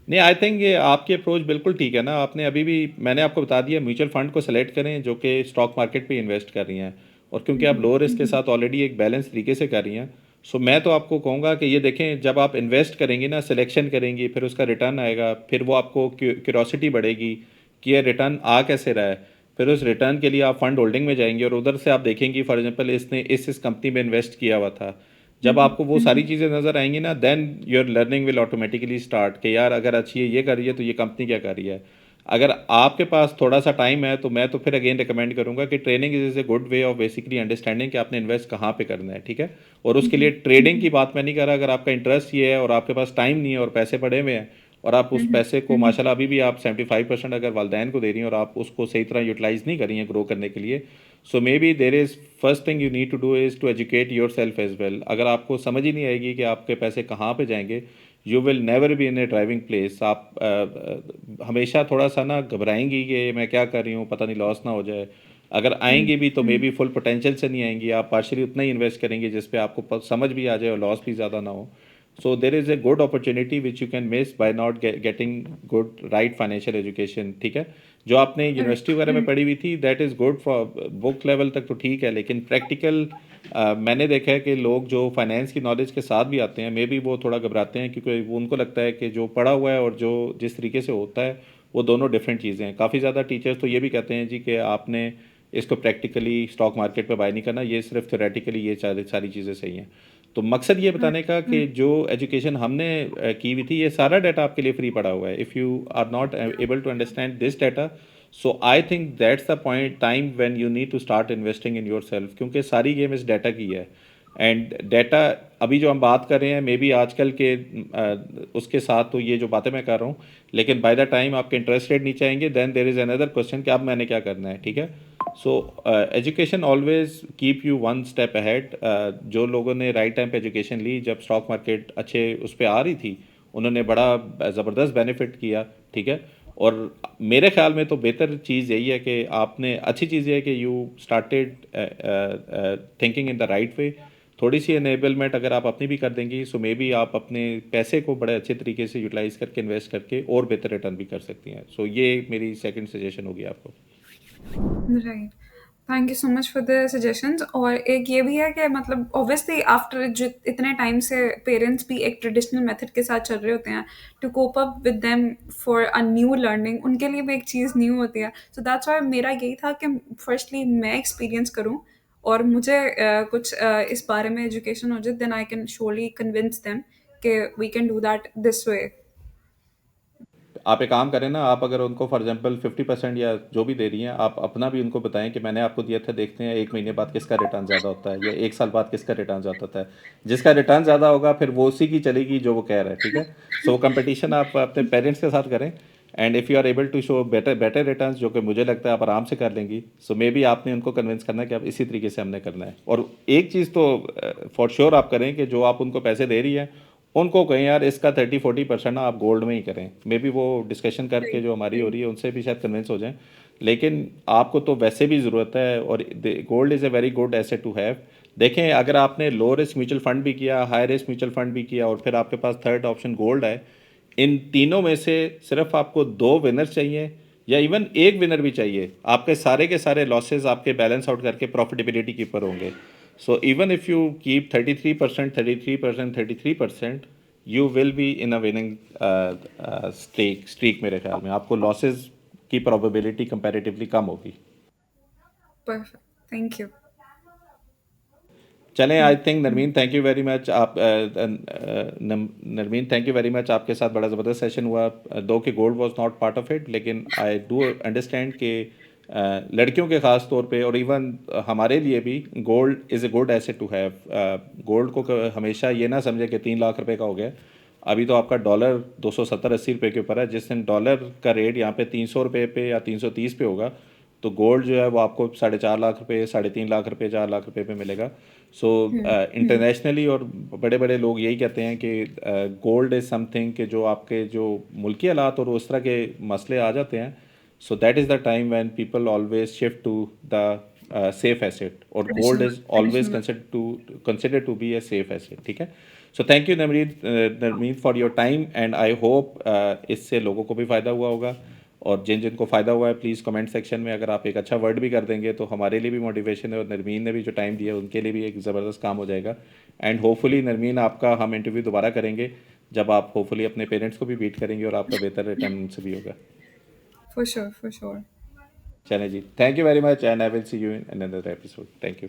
नहीं, आई थिंक ये आपकी अप्रोच बिल्कुल ठीक है ना। आपने अभी भी, मैंने आपको बता दिया, म्यूचुअल फंड को सेलेक्ट करें जो कि स्टॉक मार्केट पे इन्वेस्ट कर रही हैं, और क्योंकि आप लो रिस्क के साथ ऑलरेडी एक बैलेंस तरीके से कर रही हैं। सो मैं तो आपको कहूँगा कि ये देखें, जब आप इन्वेस्ट करेंगी ना, सिलेक्शन करेंगी, फिर उसका रिटर्न आएगा, फिर वो आपको क्यूरोसिटी बढ़ेगी कि ये रिटर्न आ कैसे रहा है। फिर उस रिटर्न के लिए आप फंड होल्डिंग में जाएंगे, और उधर से आप देखेंगी फॉर एग्जांपल इसने इस कंपनी में इन्वेस्ट किया हुआ था। जब आपको वो सारी चीज़ें नज़र आएंगी ना, then your learning will automatically start कि यार अगर अच्छी ये कर रही है तो ये कंपनी क्या कर रही है। अगर आपके पास थोड़ा सा टाइम है तो मैं तो फिर अगेन रिकमेंड करूंगा कि training is a good way of basically understanding कि आपने इन्वेस्ट कहाँ पे करना है, ठीक है। और उसके लिए ट्रेडिंग की बात मैं नहीं कर रहा। अगर आपका इंटरेस्ट ये है और आपके पास टाइम नहीं है और पैसे पड़े हुए हैं, और आप उस पैसे को माशाल्लाह अभी भी आप 75% अगर वालदैन को दे रही हैं, और आप उसको सही तरह यूटिलाइज़ नहीं कर रही हैं ग्रो करने के लिए, so maybe there is first thing you need to do is to educate yourself as well. अगर आपको समझ ही नहीं आएगी कि आपके पैसे कहाँ पे जाएंगे, you will never be in A driving place. आप हमेशा थोड़ा सा ना घबराएंगी कि मैं क्या कर रही हूँ, पता नहीं लॉस ना हो जाए। अगर आएंगी भी तो मे हम्म। बी फुल पोटेंशियल से नहीं आएंगी, आप पार्शली उतना ही इन्वेस्ट करेंगे जिस पे आपको समझ भी आ जाए और लॉस भी ज़्यादा ना हो. So there is a good opportunity which you can miss by not getting good right financial education. ठीक है, जो आपने यूनिवर्सिटी वगैरह में पढ़ी हुई थी that is good for book level तक तो ठीक है, लेकिन प्रैक्टिकल मैंने देखा है कि लोग जो फाइनेंस की नॉलेज के साथ भी आते हैं मे बी वो थोड़ा घबराते हैं, क्योंकि वो उनको लगता है कि जो पढ़ा हुआ है और जो जिस तरीके से होता है वो दोनों डिफरेंट चीज़ें हैं. काफ़ी ज़्यादा टीचर्स तो ये भी कहते हैं जी कि आपने इसको प्रैक्टिकली स्टॉक मार्केट पे बाय नहीं करना, ये सिर्फ थ्योरेटिकली ये सारी सारी चीज़ें सही हैं. तो मकसद ये बताने का कि जो एजुकेशन हमने की हुई थी ये सारा डाटा आपके लिए फ्री पड़ा हुआ है. If you are not able to understand this data, so I think that's the point time when you need to start investing in yourself, क्योंकि सारी गेम इस डाटा की है. एंड डाटा अभी जो हम बात कर रहे हैं मे बी आजकल के उसके साथ तो ये जो बातें मैं कर रहा हूँ, लेकिन बाय द टाइम आपके इंटरेस्ट रेट नीचे आएंगे then there is another question कि अब मैंने क्या करना है. ठीक है, so education always keep you one step ahead. जो लोगों ने राइट टाइम पे एजुकेशन ली जब स्टॉक मार्केट अच्छे उस पर आ रही थी, उन्होंने बड़ा ज़बरदस्त बेनिफिट किया. ठीक है, और मेरे ख्याल में तो बेहतर चीज़ यही है कि आपने अच्छी चीज़ ये है कि you started thinking in the right way. थोड़ी सी एनेबलमेंट अगर आप अपनी भी कर देंगी सो मे बी आप अपने पैसे को बड़े अच्छे तरीके से यूटिलाइज करके इन्वेस्ट करके और बेहतर रिटर्न भी कर सकती हैं. सो ये मेरी सेकंड सजेशन होगी आपको. Right. Thank you so much for the suggestions. और एक ये भी है कि मतलब ऑब्वियसली आफ्टर जो इतने टाइम से पेरेंट्स भी एक ट्रेडिशनल मेथड के साथ चल रहे होते हैं to cope up with them for a new learning, उनके लिए भी एक चीज़ न्यू होती है. सो दैट्स व्हाई मेरा यही था कि फर्स्टली मैं एक्सपीरियंस करूं और मुझे कुछ इस बारे में एजुकेशन हो जाए, then I can surely convince them कि we can do that this way. आप एक काम करें ना, आप अगर उनको फॉर एग्जांपल 50% या जो भी दे रही हैं, आप अपना भी उनको बताएं कि मैंने आपको दिया था, देखते हैं एक महीने बाद किसका रिटर्न ज़्यादा होता है या एक साल बाद किसका रिटर्न ज़्यादा होता है. जिसका रिटर्न ज़्यादा होगा फिर वो उसी की चलेगी जो वो कह रहा है. ठीक है, सो वो कंपटीशन आप अपने पेरेंट्स के साथ करें. And if you are able to show better better returns, जो कि मुझे लगता है आप आराम से कर लेंगी, सो मे बी आपने उनको कन्विंस करना है कि आप इसी तरीके से हमने करना है. और एक चीज़ तो फॉर श्योर आप करें कि जो आप उनको पैसे दे रही हैं उनको कहें यार इसका 30-40% ना आप गोल्ड में ही करें. मे बी वो डिस्कशन करके जो हमारी हो रही है उनसे भी शायद कन्विंस हो जाएं, लेकिन आपको तो वैसे भी ज़रूरत है और gold is a very good asset to have. देखें, अगर आपने लो रिस्क म्यूचुअल फंड भी किया, हाई रिस्क म्यूचुअल फंड भी किया और फिर आपके पास थर्ड ऑप्शन गोल्ड है, इन तीनों में से सिर्फ आपको दो विनर्स चाहिए या इवन एक विनर भी चाहिए, आपके सारे के सारे लॉसेस आपके बैलेंस आउट करके प्रॉफिटेबिलिटी की ऊपर होंगे. So even if you keep 33%, 33%, 33%, you will be in a winning streak. मेरे ख्याल में आपको लॉसेस की प्रोबेबिलिटी कंपैरेटिवली कम होगी. परफेक्ट। Thank you. चलें, I think Narmeen thank you very much. आप Narmeen thank you very much, आपके साथ बड़ा ज़बरदस्त सेशन हुआ. दो कि gold was not part of it, लेकिन आई डू अंडरस्टैंड कि लड़कियों के ख़ास तौर पे और इवन हमारे लिए भी gold is a good asset to have. Gold को हमेशा ये ना समझे कि 3 लाख रुपए का हो गया. अभी तो आपका डॉलर 270-80 रुपये के ऊपर है. जिस दिन डॉलर का रेट यहाँ पे 300 रुपये पे या 330 पे होगा तो गोल्ड जो है वो आपको 4.5 लाख रुपए, 3.5 लाख रुपए, 4 लाख रुपए पे मिलेगा. सो इंटरनेशनली और बड़े बड़े लोग यही कहते हैं कि गोल्ड इज़ समथिंग कि जो आपके जो मुल्की हालात और उस तरह के मसले आ जाते हैं, so that is the time when people always shift to the safe asset, और gold traditional is always traditional. Consider to be a safe asset. ठीक है, so thank you Navneet for your time and I hope इससे लोगों को भी फ़ायदा हुआ होगा. और जिन जिनको फ़ायदा हुआ है प्लीज़ कमेंट सेक्शन में अगर आप एक अच्छा वर्ड भी कर देंगे तो हमारे लिए भी मोटिवेशन है, और नरमीन ने भी जो टाइम दिया उनके लिए भी एक ज़बरदस्त काम हो जाएगा. एंड होपफुली नरमीन आपका हम इंटरव्यू दोबारा करेंगे जब आप होपफुली अपने पेरेंट्स को भी बीट करेंगे और आपका बेहतर रिटर्न उनसे भी होगा. For sure, for sure. चलें जी, thank you very much and I will see you in another episode. Thank you.